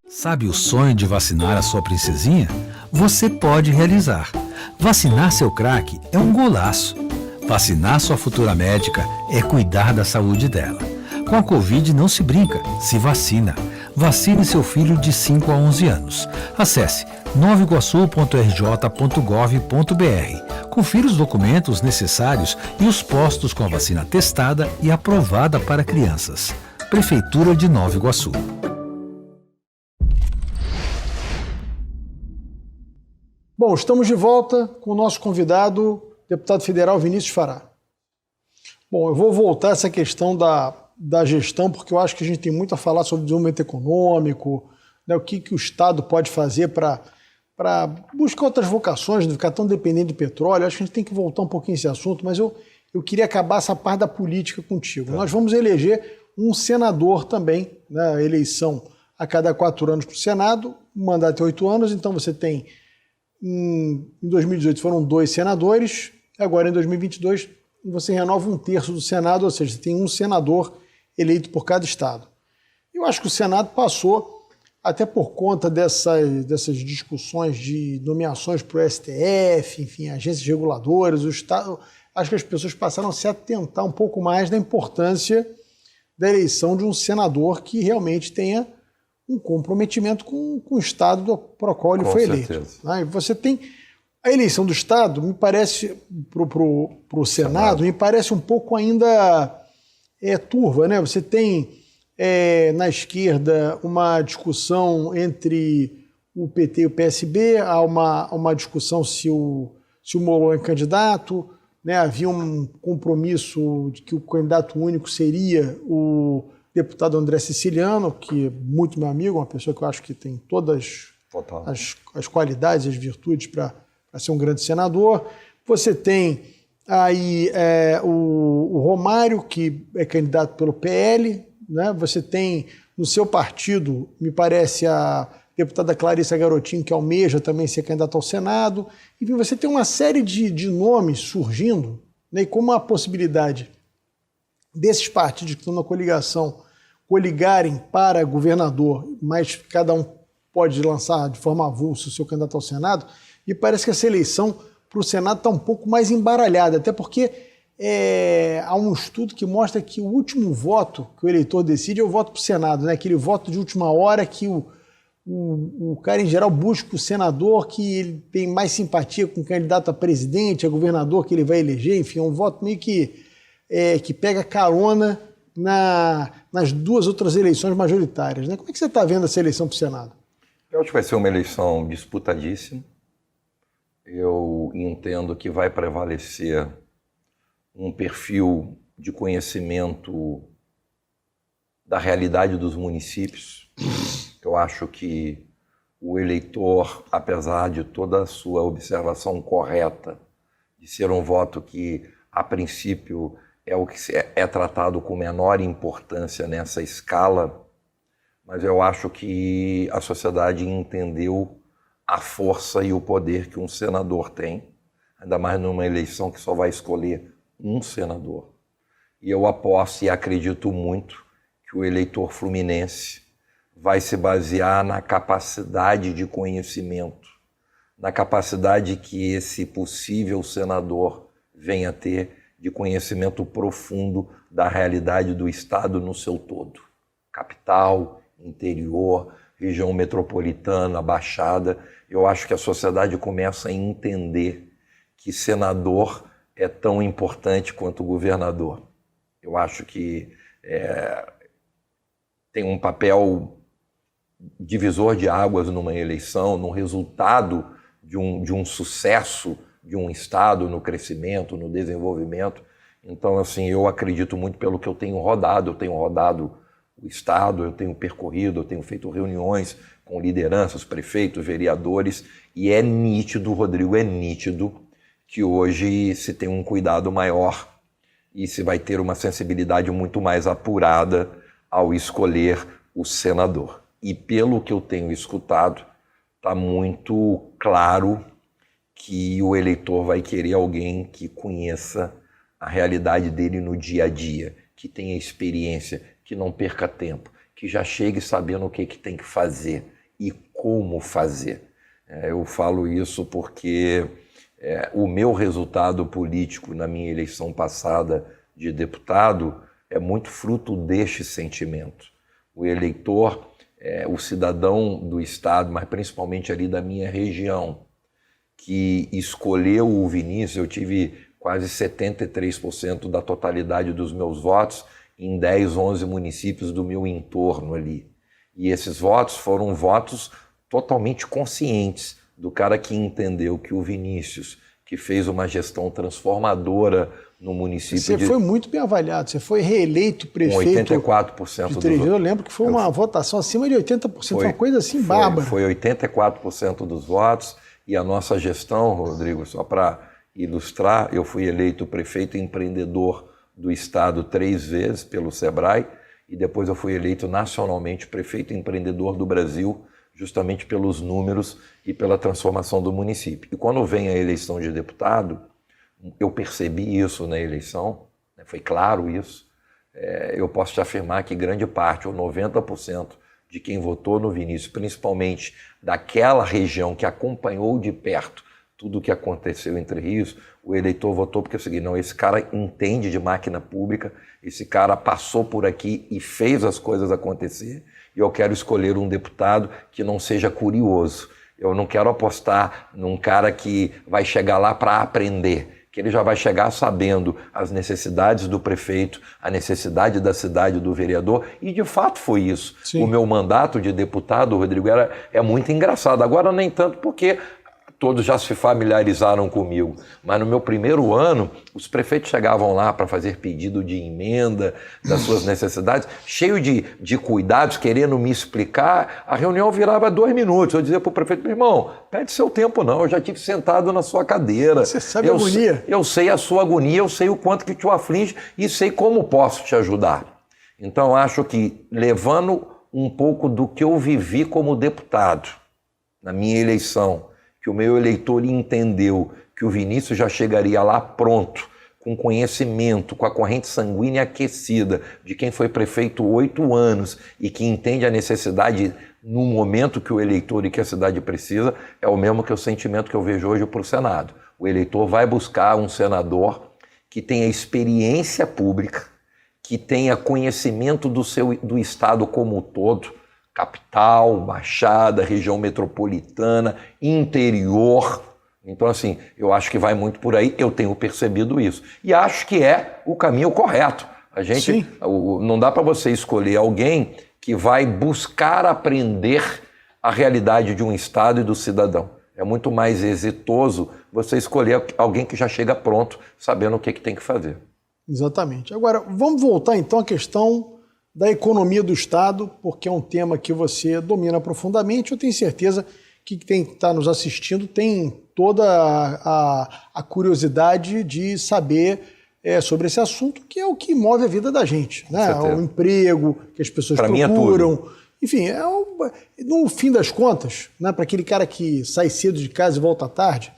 Sabe o sonho de vacinar a sua princesinha? Você pode realizar. Vacinar seu craque é um golaço. Vacinar sua futura médica é cuidar da saúde dela. Com a Covid não se brinca, se vacina. Vacine seu filho de 5 a 11 anos. Acesse novaiguaçu.rj.gov.br. Confira os documentos necessários e os postos com a vacina testada e aprovada para crianças. Prefeitura de Nova Iguaçu. Bom, estamos de volta com o nosso convidado, deputado federal Vinícius Fará. Bom, eu vou voltar a essa questão da da gestão, porque eu acho que a gente tem muito a falar sobre desenvolvimento econômico, né, o que o Estado pode fazer para buscar outras vocações, não ficar tão dependente de petróleo. Eu acho que a gente tem que voltar um pouquinho esse assunto, mas eu queria acabar essa parte da política contigo. Nós vamos eleger um senador também, né, eleição a cada 4 anos para o Senado, o mandato é 8 anos, então você tem, em 2018 foram 2 senadores, agora em 2022 você renova 1/3 do Senado, ou seja, você tem um senador eleito por cada estado. Eu acho que o Senado passou, até por conta dessas discussões de nomeações para o STF, enfim, agências reguladoras, o Estado, acho que as pessoas passaram a se atentar um pouco mais da importância da eleição de um senador que realmente tenha um comprometimento com o Estado para o qual ele foi eleito. Né? Você tem a eleição do Estado, me parece, para o Senado, me parece um pouco ainda turva, né? Você tem na esquerda uma discussão entre o PT e o PSB, há uma discussão se o Molon é candidato, né? Havia um compromisso de que o candidato único seria o deputado André Siciliano, que é muito meu amigo, uma pessoa que eu acho que tem todas as qualidades, as virtudes para ser um grande senador. Você tem aí o Romário, que é candidato pelo PL, né? Você tem no seu partido, me parece, a deputada Clarissa Garotinho, que almeja também ser candidata ao Senado. Enfim, você tem uma série de nomes surgindo, né? E como a possibilidade desses partidos que estão na coligação coligarem para governador, mas cada um pode lançar de forma avulsa o seu candidato ao Senado, e parece que essa eleição para o Senado está um pouco mais embaralhada, até porque há um estudo que mostra que o último voto que o eleitor decide é o voto para o Senado, né? Aquele voto de última hora que o cara, em geral, busca o senador que ele tem mais simpatia com o candidato a presidente, a governador que ele vai eleger, enfim, é um voto meio que pega carona nas 2 outras eleições majoritárias, né? Como é que você está vendo essa eleição para o Senado? Eu acho que vai ser uma eleição disputadíssima. Eu entendo que vai prevalecer um perfil de conhecimento da realidade dos municípios. Eu acho que o eleitor, apesar de toda a sua observação correta, de ser um voto que, a princípio, é o que é tratado com menor importância nessa escala, mas eu acho que a sociedade entendeu a força e o poder que um senador tem, ainda mais numa eleição que só vai escolher um senador. E eu aposto e acredito muito que o eleitor fluminense vai se basear na capacidade de conhecimento, na capacidade que esse possível senador venha a ter de conhecimento profundo da realidade do Estado no seu todo. Capital, interior, região metropolitana, Baixada. Eu acho que a sociedade começa a entender que senador é tão importante quanto governador. Eu acho que tem um papel divisor de águas numa eleição, no resultado de um sucesso de um Estado, no crescimento, no desenvolvimento. Então, assim, eu acredito muito pelo que eu tenho rodado o Estado, eu tenho percorrido, eu tenho feito reuniões com lideranças, prefeitos, vereadores, e é nítido, Rodrigo, é nítido que hoje se tem um cuidado maior e se vai ter uma sensibilidade muito mais apurada ao escolher o senador. E pelo que eu tenho escutado, está muito claro que o eleitor vai querer alguém que conheça a realidade dele no dia a dia, que tenha experiência, que não perca tempo, que já chegue sabendo o que tem que fazer e como fazer. Eu falo isso porque o meu resultado político na minha eleição passada de deputado é muito fruto deste sentimento. O eleitor, o cidadão do Estado, mas principalmente ali da minha região, que escolheu o Vinícius, eu tive quase 73% da totalidade dos meus votos em 10, 11 municípios do meu entorno ali. E esses votos foram votos totalmente conscientes do cara que entendeu que o Vinícius, que fez uma gestão transformadora no município. Você foi muito bem avaliado, você foi reeleito prefeito. Com 84% de Três Rios. Eu lembro que foi uma votação acima de 80%, foi uma coisa assim bárbara. Foi 84% dos votos, e a nossa gestão, Rodrigo, só para ilustrar, eu fui eleito prefeito empreendedor do estado 3 vezes pelo Sebrae, e depois eu fui eleito nacionalmente prefeito empreendedor do Brasil, justamente pelos números e pela transformação do município. E quando vem a eleição de deputado, eu percebi isso na eleição, foi claro isso. Eu posso te afirmar que grande parte, ou 90%, de quem votou no Vinícius, principalmente daquela região que acompanhou de perto tudo o que aconteceu em Três Rios, o eleitor votou porque é o seguinte, não, esse cara entende de máquina pública, esse cara passou por aqui e fez as coisas acontecer, e eu quero escolher um deputado que não seja curioso. Eu não quero apostar num cara que vai chegar lá para aprender, que ele já vai chegar sabendo as necessidades do prefeito, a necessidade da cidade, do vereador, e de fato foi isso. Sim. O meu mandato de deputado, Rodrigo, é muito engraçado. Agora nem tanto porque todos já se familiarizaram comigo, mas no meu primeiro ano, os prefeitos chegavam lá para fazer pedido de emenda das suas necessidades, cheio de cuidados, querendo me explicar, a reunião virava 2 minutos, eu dizia para o prefeito, meu irmão, perde seu tempo não, eu já estive sentado na sua cadeira. Você sabe a agonia. Eu sei a sua agonia, eu sei o quanto que te aflige e sei como posso te ajudar. Então acho que, levando um pouco do que eu vivi como deputado, na minha eleição, que o meu eleitor entendeu que o Vinícius já chegaria lá pronto, com conhecimento, com a corrente sanguínea aquecida de quem foi prefeito 8 anos e que entende a necessidade no momento que o eleitor e que a cidade precisa, é o mesmo que o sentimento que eu vejo hoje para o Senado. O eleitor vai buscar um senador que tenha experiência pública, que tenha conhecimento do Estado como um todo, capital, Baixada, região metropolitana, interior. Então, assim, eu acho que vai muito por aí, eu tenho percebido isso. E acho que é o caminho correto. A gente, não dá para você escolher alguém que vai buscar aprender a realidade de um Estado e do cidadão. É muito mais exitoso você escolher alguém que já chega pronto, sabendo o que tem que fazer. Exatamente. Agora, vamos voltar então à questão da economia do Estado, porque é um tema que você domina profundamente. Eu tenho certeza que quem está nos assistindo tem toda a curiosidade de saber sobre esse assunto, que é o que move a vida da gente, né? O emprego que as pessoas procuram. Enfim, no fim das contas, né, para aquele cara que sai cedo de casa e volta à tarde,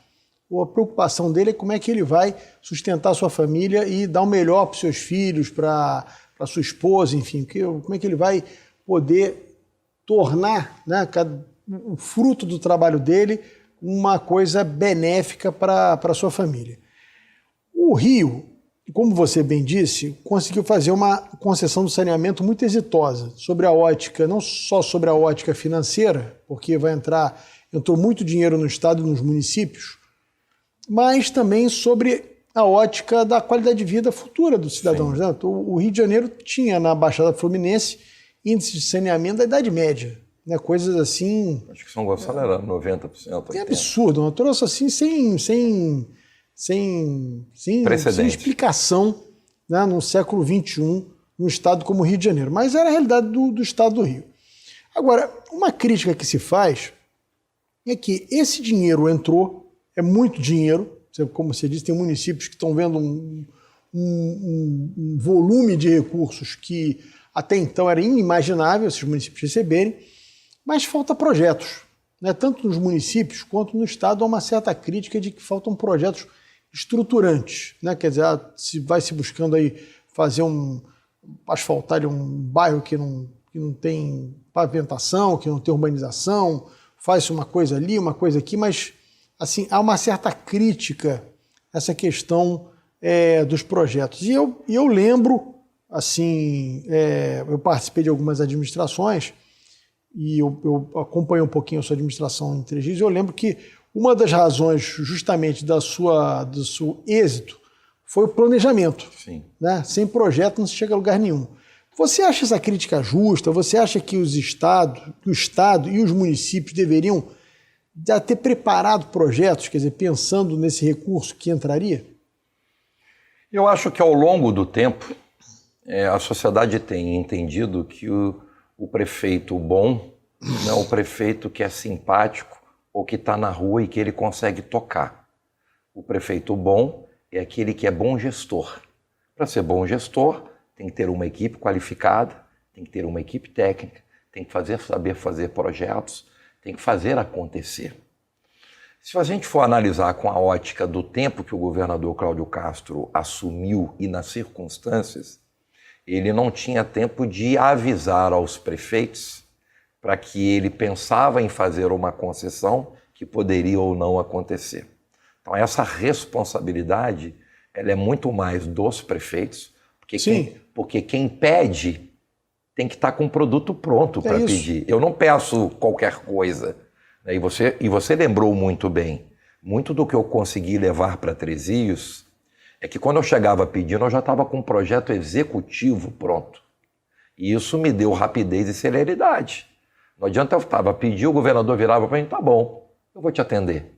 a preocupação dele é como é que ele vai sustentar a sua família e dar o melhor para os seus filhos, para a sua esposa, enfim, como é que ele vai poder tornar, né, o fruto do trabalho dele uma coisa benéfica para a sua família. O Rio, como você bem disse, conseguiu fazer uma concessão do saneamento muito exitosa sobre a ótica, não só sobre a ótica financeira, porque entrou muito dinheiro no Estado e nos municípios, mas também sobre a ótica da qualidade de vida futura dos cidadãos. Né? O Rio de Janeiro tinha na Baixada Fluminense índice de saneamento da Idade Média, né? Coisas assim... Acho que São Gonçalo era 90%. É absurdo, uma troço assim sem explicação, né? No século XXI, num estado como o Rio de Janeiro. Mas era a realidade do estado do Rio. Agora, uma crítica que se faz é que esse dinheiro entrou, é muito dinheiro, como você disse, tem municípios que estão vendo um volume de recursos que até então era inimaginável esses municípios receberem, mas falta projetos, né? Tanto nos municípios quanto no Estado há uma certa crítica de que faltam projetos estruturantes, né? Quer dizer, se vai se buscando aí asfaltar um bairro que não tem pavimentação, que não tem urbanização, faz uma coisa ali, uma coisa aqui, mas assim, há uma certa crítica a essa questão dos projetos. E eu lembro, assim, eu participei de algumas administrações e eu acompanhei um pouquinho a sua administração em Três Rios, e eu lembro que uma das razões justamente do seu êxito foi o planejamento. Sim. Né? Sem projeto não se chega a lugar nenhum. Você acha essa crítica justa? Você acha que o Estado e os municípios deveriam já ter preparado projetos, quer dizer, pensando nesse recurso que entraria? Eu acho que ao longo do tempo, a sociedade tem entendido que o prefeito bom não é o prefeito que é simpático ou que está na rua e que ele consegue tocar. O prefeito bom é aquele que é bom gestor. Para ser bom gestor, tem que ter uma equipe qualificada, tem que ter uma equipe técnica, tem que saber fazer projetos, tem que fazer acontecer. Se a gente for analisar com a ótica do tempo que o governador Cláudio Castro assumiu e nas circunstâncias, ele não tinha tempo de avisar aos prefeitos para que ele pensava em fazer uma concessão que poderia ou não acontecer. Então essa responsabilidade ela é muito mais dos prefeitos, porque quem pede tem que estar com o produto pronto para pedir. Eu não peço qualquer coisa. E você lembrou muito bem, muito do que eu consegui levar para Trezios é que quando eu chegava pedindo, eu já estava com um projeto executivo pronto. E isso me deu rapidez e celeridade. Não adianta eu estava pedindo, o governador virava para mim, tá bom, eu vou te atender.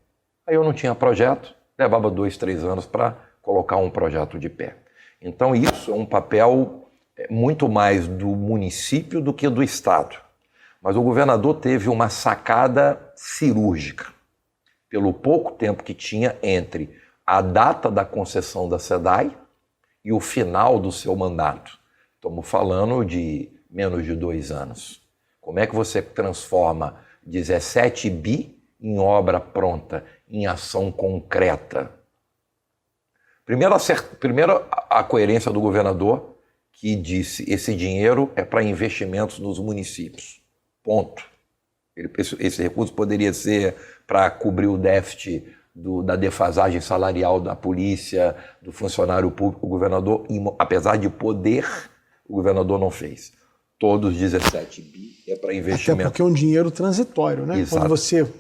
Aí eu não tinha projeto, levava 2, 3 anos para colocar um projeto de pé. Então isso é um papel muito mais do município do que do Estado. Mas o governador teve uma sacada cirúrgica, pelo pouco tempo que tinha entre a data da concessão da SEDAI e o final do seu mandato. Estamos falando de menos de 2 anos. Como é que você transforma 17 bi em obra pronta, em ação concreta? Primeiro a coerência do governador, que disse esse dinheiro é para investimentos nos municípios. Ponto. Esse recurso poderia ser para cobrir o déficit da defasagem salarial da polícia, do funcionário público. O governador, apesar de poder, o governador não fez. Todos os 17 bi é para investimento. Até porque é um dinheiro transitório, né? Exato. Quando você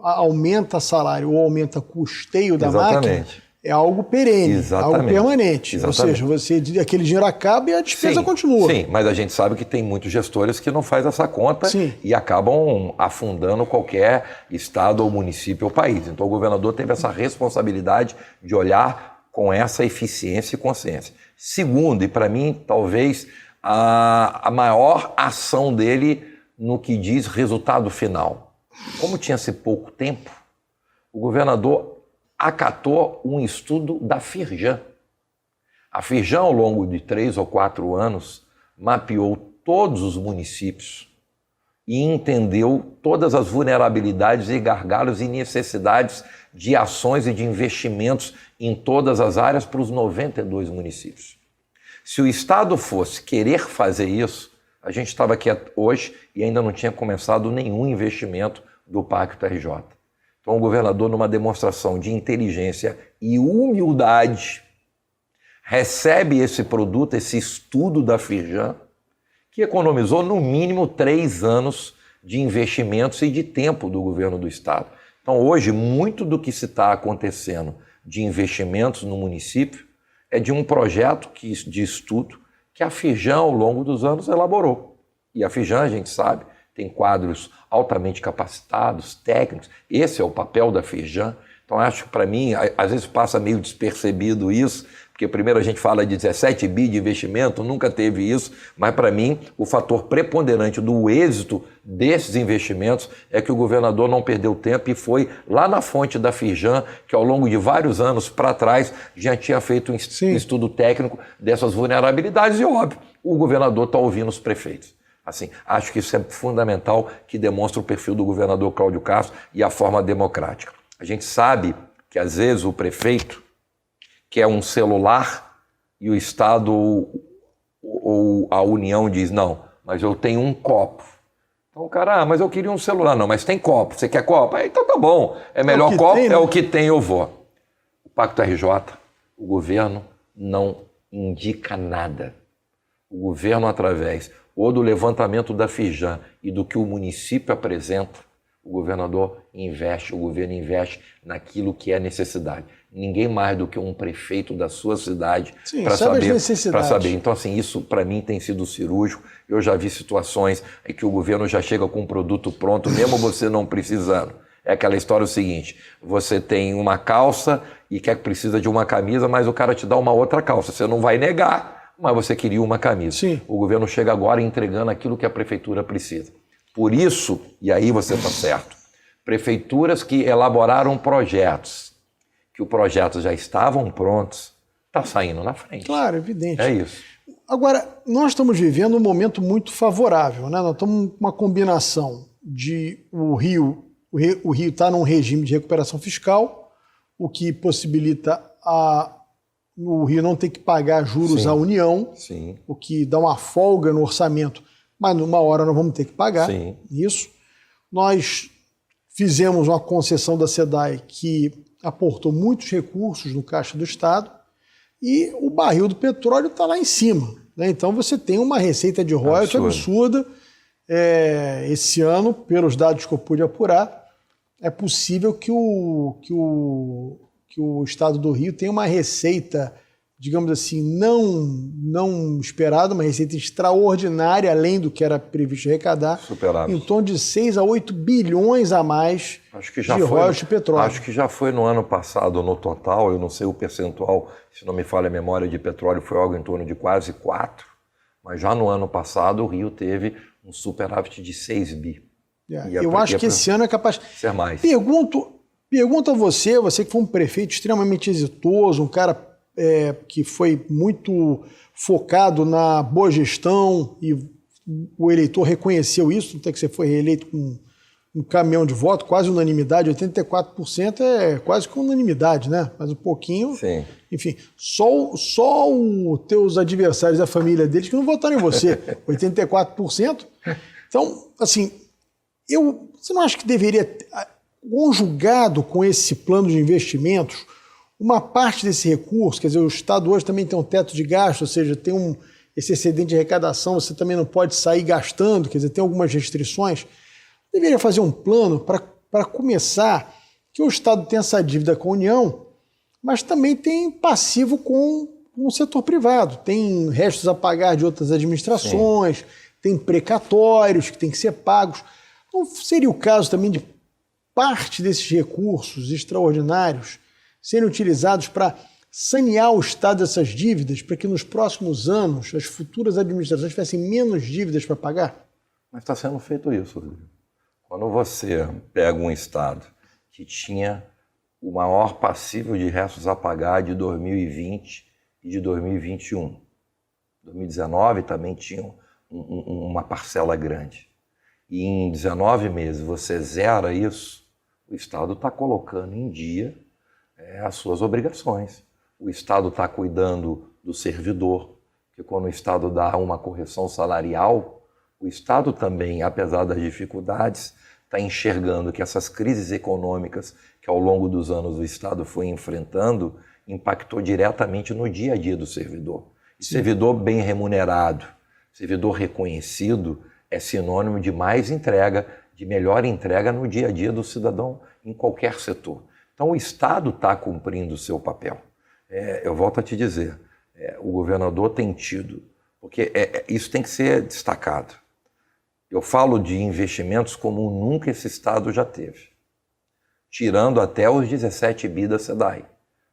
aumenta salário ou aumenta custeio da máquina, é algo perene, algo permanente. Exatamente. Ou seja, aquele dinheiro acaba e a despesa continua. Sim, mas a gente sabe que tem muitos gestores que não fazem essa conta e acabam afundando qualquer estado ou município ou país. Então o governador teve essa responsabilidade de olhar com essa eficiência e consciência. Segundo, e para mim talvez a maior ação dele no que diz resultado final. Como tinha-se pouco tempo, o governador acatou um estudo da Firjan. A Firjan, ao longo de 3 ou 4 anos, mapeou todos os municípios e entendeu todas as vulnerabilidades e gargalos e necessidades de ações e de investimentos em todas as áreas para os 92 municípios. Se o Estado fosse querer fazer isso, a gente estava aqui hoje e ainda não tinha começado nenhum investimento do Pacto RJ. Então o governador, numa demonstração de inteligência e humildade, recebe esse produto, esse estudo da Firjan, que economizou no mínimo 3 anos de investimentos e de tempo do governo do Estado. Então hoje, muito do que se está acontecendo de investimentos no município é de um projeto de estudo que a Firjan, ao longo dos anos, elaborou. E a Firjan, a gente sabe, tem quadros altamente capacitados, técnicos. Esse é o papel da Firjan. Então, acho que, para mim, às vezes passa meio despercebido isso, porque primeiro a gente fala de 17 bi de investimento, nunca teve isso, mas, para mim, o fator preponderante do êxito desses investimentos é que o governador não perdeu tempo e foi lá na fonte da Firjan, que ao longo de vários anos para trás já tinha feito um estudo técnico dessas vulnerabilidades e, óbvio, o governador está ouvindo os prefeitos. Assim, acho que isso é fundamental, que demonstra o perfil do governador Cláudio Castro e a forma democrática. A gente sabe que, às vezes, o prefeito quer um celular e o Estado ou a União diz, não, mas eu tenho um copo. Então o cara, mas eu queria um celular. Não, mas tem copo. Você quer copo? Então tá bom. É melhor copo, é o que tem, eu vou. O Pacto RJ, o governo não indica nada. O governo, através ou do levantamento da Firjan e do que o município apresenta, o governador investe, o governo investe naquilo que é necessidade. Ninguém mais do que um prefeito da sua cidade para saber. Então, assim, isso para mim tem sido cirúrgico. Eu já vi situações em que o governo já chega com um produto pronto, mesmo você não precisando. É aquela história o seguinte, você tem uma calça e quer que precisa de uma camisa, mas o cara te dá uma outra calça. Você não vai negar, mas você queria uma camisa. Sim. O governo chega agora entregando aquilo que a prefeitura precisa. Por isso, e aí você está certo, prefeituras que elaboraram projetos, que os projetos já estavam prontos, está saindo na frente. Claro, evidente. É isso. Agora, nós estamos vivendo um momento muito favorável, né? Nós estamos com uma combinação de o Rio está num regime de recuperação fiscal, o que possibilita o Rio não ter que pagar juros à União, Sim. o que dá uma folga no orçamento, mas numa hora nós vamos ter que pagar isso. Nós fizemos uma concessão da SEDAI que aportou muitos recursos no caixa do Estado e o barril do petróleo está lá em cima, né? Então você tem uma receita de royalties absurda. Esse ano, pelos dados que eu pude apurar, é possível que o Estado do Rio tenha uma receita, digamos assim, não esperada, uma receita extraordinária, além do que era previsto arrecadar, em torno de 6 a 8 bilhões a mais de royalties de petróleo. Acho que já foi no ano passado, no total, eu não sei o percentual, se não me falha a memória, de petróleo foi algo em torno de quase 4, mas já no ano passado o Rio teve um superávit de 6 bi. Eu acho que esse ano é capaz de ser mais. Pergunto a você que foi um prefeito extremamente exitoso, um cara que foi muito focado na boa gestão e o eleitor reconheceu isso, até que você foi reeleito com um caminhão de voto, quase unanimidade, 84% é quase que unanimidade, né? Mas um pouquinho... Sim. Enfim, só os teus adversários, a família deles, que não votaram em você, 84%. Então, assim, você não acha que deveria, conjugado com esse plano de investimentos, uma parte desse recurso, quer dizer, o Estado hoje também tem um teto de gasto, ou seja, tem esse excedente de arrecadação, você também não pode sair gastando, quer dizer, tem algumas restrições. Deveria fazer um plano para começar, que o Estado tem essa dívida com a União, mas também tem passivo com o setor privado, tem restos a pagar de outras administrações, tem precatórios que têm que ser pagos. Não seria o caso também de parte desses recursos extraordinários serem utilizados para sanear o Estado dessas dívidas, para que nos próximos anos as futuras administrações tivessem menos dívidas para pagar? Mas está sendo feito isso, Rodrigo. Quando você pega um Estado que tinha o maior passivo de restos a pagar de 2020 e de 2021. 2019 também tinha uma parcela grande. E em 19 meses você zera isso, o Estado está colocando em dia as suas obrigações. O Estado está cuidando do servidor, porque quando o Estado dá uma correção salarial, o Estado também, apesar das dificuldades, está enxergando que essas crises econômicas que ao longo dos anos o Estado foi enfrentando impactou diretamente no dia a dia do servidor. E servidor bem remunerado, servidor reconhecido, é sinônimo de mais entrega, de melhor entrega no dia a dia do cidadão em qualquer setor. Então o Estado está cumprindo o seu papel. Eu volto a te dizer, o governador tem tido, porque isso tem que ser destacado. Eu falo de investimentos como nunca esse Estado já teve, tirando até os 17 bi da SEDAI,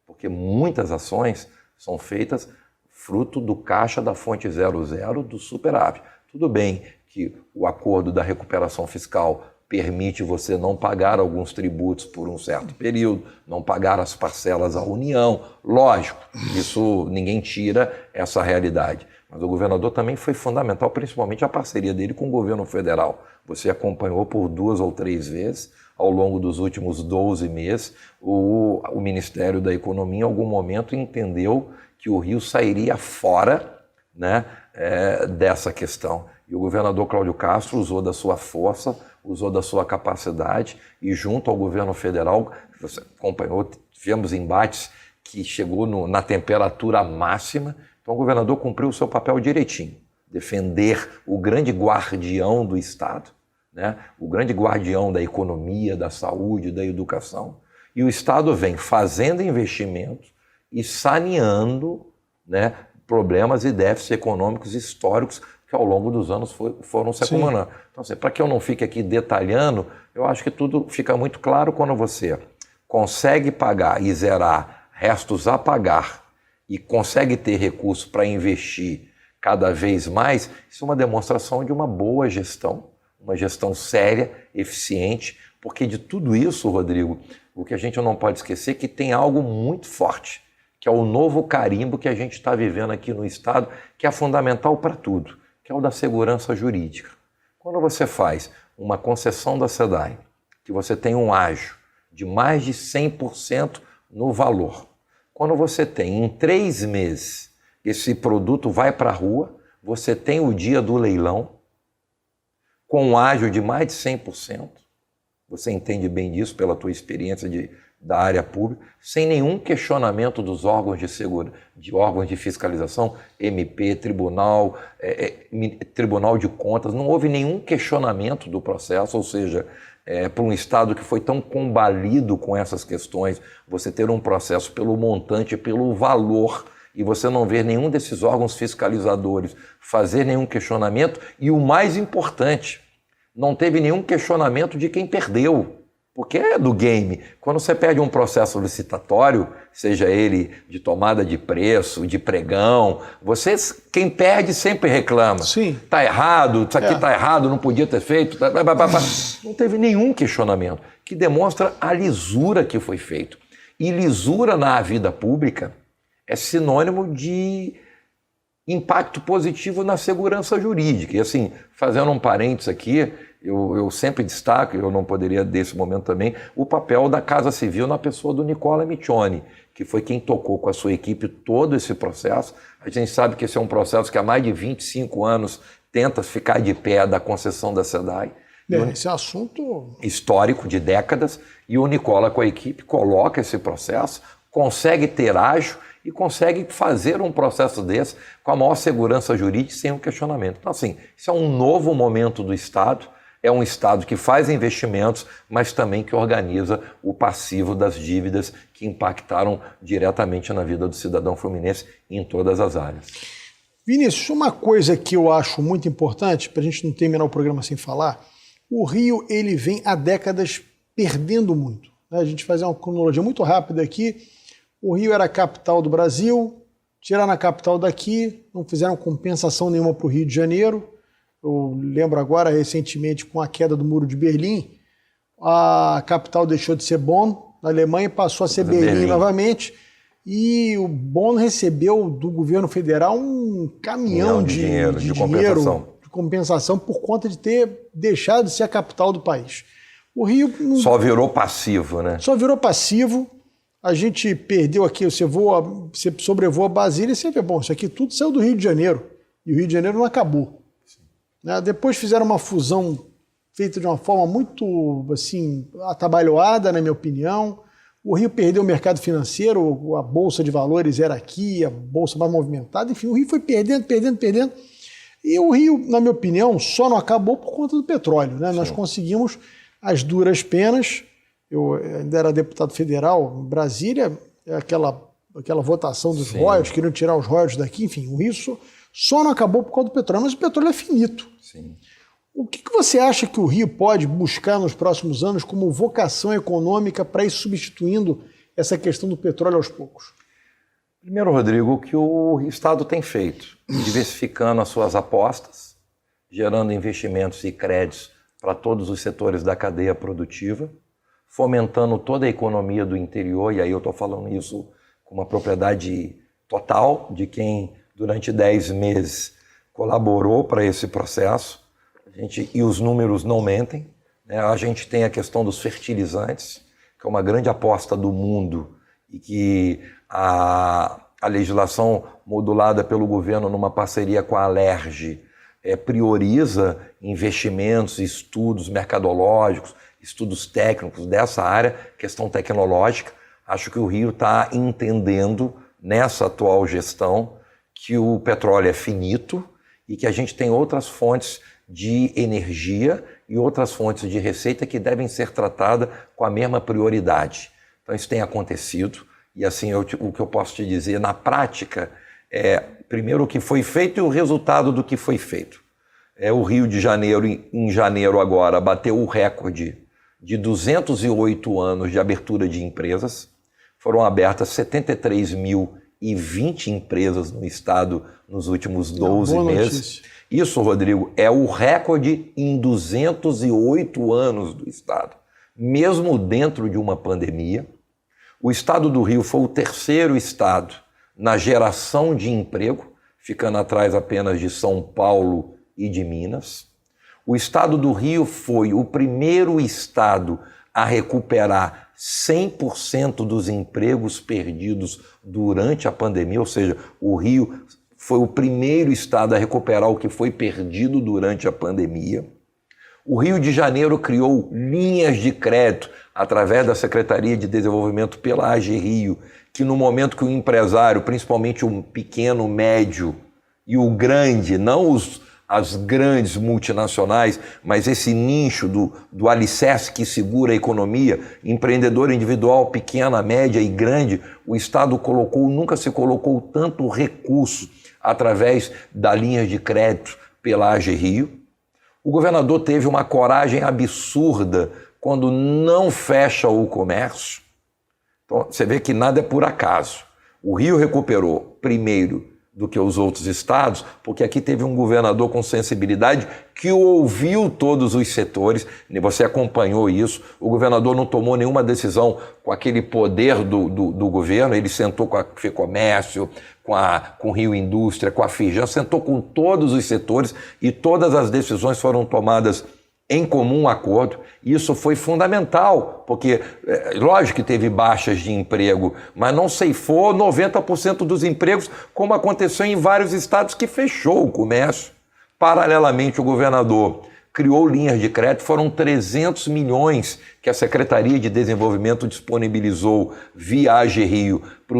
porque muitas ações são feitas fruto do caixa da fonte 00 do superávit. Tudo bem que o acordo da recuperação fiscal permite você não pagar alguns tributos por um certo período, não pagar as parcelas à União, lógico, isso ninguém tira essa realidade. Mas o governador também foi fundamental, principalmente a parceria dele com o governo federal. Você acompanhou por 2 ou 3 vezes, ao longo dos últimos 12 meses, o Ministério da Economia, em algum momento, entendeu que o Rio sairia fora, né, dessa questão. E o governador Cláudio Castro usou da sua força, usou da sua capacidade e, junto ao governo federal, você acompanhou, tivemos embates que chegou na temperatura máxima. Então o governador cumpriu o seu papel direitinho, defender o grande guardião do Estado, né? O grande guardião da economia, da saúde, da educação. E o Estado vem fazendo investimentos e saneando, né, problemas e déficits econômicos históricos que ao longo dos anos foram se acumulando. Então, assim, para que eu não fique aqui detalhando, eu acho que tudo fica muito claro quando você consegue pagar e zerar restos a pagar e consegue ter recurso para investir cada vez mais, isso é uma demonstração de uma boa gestão, uma gestão séria, eficiente, porque de tudo isso, Rodrigo, o que a gente não pode esquecer é que tem algo muito forte, que é o novo carimbo que a gente está vivendo aqui no Estado, que é fundamental para tudo, que é o da segurança jurídica. Quando você faz uma concessão da SEDAI, que você tem um ágio de mais de 100% no valor, quando você tem em 3 meses esse produto vai para a rua, você tem o dia do leilão, com um ágio de mais de 100%, você entende bem disso pela tua experiência da área pública, sem nenhum questionamento dos órgãos de segurança, de órgãos de fiscalização, MP, Tribunal de Contas, não houve nenhum questionamento do processo, ou seja, para um Estado que foi tão combalido com essas questões, você ter um processo pelo montante, pelo valor, e você não ver nenhum desses órgãos fiscalizadores fazer nenhum questionamento, e o mais importante, não teve nenhum questionamento de quem perdeu, porque é do game. Quando você perde um processo licitatório, seja ele de tomada de preço, de pregão, quem perde sempre reclama. Sim. Está errado, isso aqui está errado, não podia ter feito. Não teve nenhum questionamento, que demonstra a lisura que foi feito. E lisura na vida pública é sinônimo de impacto positivo na segurança jurídica. E assim, fazendo um parênteses aqui, eu sempre destaco, eu não poderia desse momento também, o papel da Casa Civil na pessoa do Nicola Miccioni, que foi quem tocou com a sua equipe todo esse processo. A gente sabe que esse é um processo que há mais de 25 anos tenta ficar de pé da concessão da SEDAI. Esse é um assunto histórico de décadas, e o Nicola com a equipe coloca esse processo, consegue ter ágio e consegue fazer um processo desse com a maior segurança jurídica sem um questionamento. Então, assim, isso é um novo momento do Estado, é um Estado que faz investimentos, mas também que organiza o passivo das dívidas que impactaram diretamente na vida do cidadão fluminense em todas as áreas. Vinícius, uma coisa que eu acho muito importante, para a gente não terminar o programa sem falar, o Rio ele vem há décadas perdendo muito. Né? A gente faz uma cronologia muito rápida aqui. O Rio era a capital do Brasil, tiraram a capital daqui, não fizeram compensação nenhuma para o Rio de Janeiro. Eu lembro agora, recentemente, com a queda do Muro de Berlim, a capital deixou de ser Bonn, na Alemanha, e passou a ser Berlim novamente. E o Bonn recebeu do governo federal um caminhão de dinheiro de compensação por conta de ter deixado de ser a capital do país. O Rio só virou passivo, né? Só virou passivo. A gente perdeu aqui, você sobrevoa Brasília e você vê, bom, isso aqui tudo saiu do Rio de Janeiro. E o Rio de Janeiro não acabou. Né? Depois fizeram uma fusão feita de uma forma muito, assim, atabalhoada, na minha opinião. O Rio perdeu o mercado financeiro, a Bolsa de Valores era aqui, a Bolsa mais movimentada. Enfim, o Rio foi perdendo. E o Rio, na minha opinião, só não acabou por conta do petróleo. Né? Nós conseguimos as duras penas. Eu ainda era deputado federal em Brasília, aquela votação dos royalties, queriam tirar os royalties daqui, enfim, o Rio só não acabou por causa do petróleo, mas o petróleo é finito. Sim. O que você acha que o Rio pode buscar nos próximos anos como vocação econômica para ir substituindo essa questão do petróleo aos poucos? Primeiro, Rodrigo, o que o Estado tem feito, diversificando as suas apostas, gerando investimentos e créditos para todos os setores da cadeia produtiva, fomentando toda a economia do interior, e aí eu estou falando isso com uma propriedade total de quem durante 10 meses colaborou para esse processo, e os números não mentem, né? A gente tem a questão dos fertilizantes, que é uma grande aposta do mundo, e que a legislação modulada pelo governo numa parceria com a Alerj prioriza investimentos, estudos mercadológicos, estudos técnicos dessa área, questão tecnológica. Acho que o Rio está entendendo, nessa atual gestão, que o petróleo é finito e que a gente tem outras fontes de energia e outras fontes de receita que devem ser tratadas com a mesma prioridade. Então isso tem acontecido e assim o que eu posso te dizer na prática Primeiro o que foi feito e o resultado do que foi feito. O Rio de Janeiro, em janeiro agora, bateu o recorde de 208 anos de abertura de empresas. Foram abertas 73.020 empresas no estado nos últimos 12 meses. Notícia. Isso, Rodrigo, é o recorde em 208 anos do estado. Mesmo dentro de uma pandemia, o estado do Rio foi o terceiro estado na geração de emprego, ficando atrás apenas de São Paulo e de Minas. O estado do Rio foi o primeiro estado a recuperar 100% dos empregos perdidos durante a pandemia, ou seja, o Rio foi o primeiro estado a recuperar o que foi perdido durante a pandemia. O Rio de Janeiro criou linhas de crédito através da Secretaria de Desenvolvimento pela AGE Rio, que no momento que o empresário, principalmente o pequeno, médio e o grande, não as grandes multinacionais, mas esse nicho do alicerce que segura a economia, empreendedor individual, pequena, média e grande, o Estado nunca se colocou tanto recurso através da linha de crédito pela AGE Rio. O governador teve uma coragem absurda quando não fecha o comércio. Então, você vê que nada é por acaso. O Rio recuperou primeiro do que os outros estados, porque aqui teve um governador com sensibilidade que ouviu todos os setores, você acompanhou isso, o governador não tomou nenhuma decisão com aquele poder do governo, ele sentou com a FEComércio, com o Rio Indústria, com a Firjan, sentou com todos os setores e todas as decisões foram tomadas em comum acordo. Isso foi fundamental, porque lógico que teve baixas de emprego, mas não ceifou 90% dos empregos, como aconteceu em vários estados que fechou o comércio. Paralelamente, o governador criou linhas de crédito, foram 300 milhões que a Secretaria de Desenvolvimento disponibilizou via AGE Rio para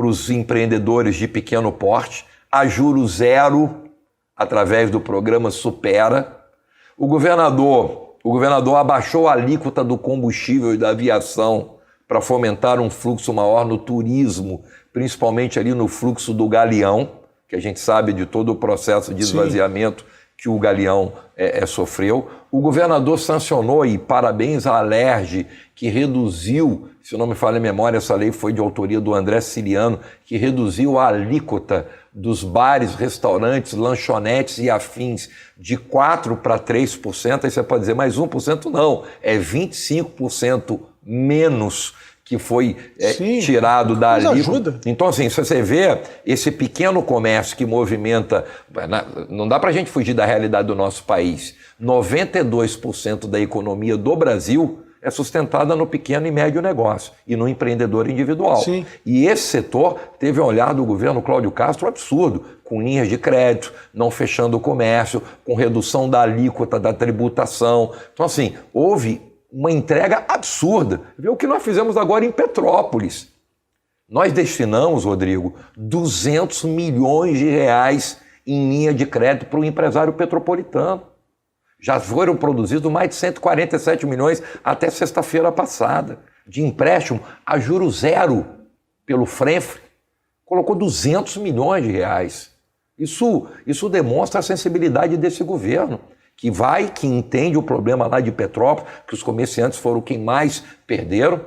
os empreendedores de pequeno porte, a juros zero, através do programa Supera. O governador abaixou a alíquota do combustível e da aviação para fomentar um fluxo maior no turismo, principalmente ali no fluxo do Galeão, que a gente sabe de todo o processo de esvaziamento que o Galeão sofreu. O governador sancionou, e parabéns à Alerj, que reduziu, se não me falha a memória, essa lei foi de autoria do André Siliano, que reduziu a alíquota dos bares, restaurantes, lanchonetes e afins de 4% para 3%, aí você pode dizer, mas 1% não, é 25% menos que foi tirado da alíquota. Então, assim, se você vê esse pequeno comércio que movimenta, não dá para a gente fugir da realidade do nosso país, 92% da economia do Brasil é sustentada no pequeno e médio negócio e no empreendedor individual. Sim. E esse setor teve um olhar do governo Cláudio Castro absurdo, com linhas de crédito, não fechando o comércio, com redução da alíquota da tributação. Então, assim, houve uma entrega absurda. Vê o que nós fizemos agora em Petrópolis. Nós destinamos, Rodrigo, 200 milhões de reais em linha de crédito para o empresário petropolitano. Já foram produzidos mais de 147 milhões até sexta-feira passada, de empréstimo a juros zero pelo Frenfre. Colocou 200 milhões de reais. Isso demonstra a sensibilidade desse governo, que entende o problema lá de Petrópolis, que os comerciantes foram quem mais perderam,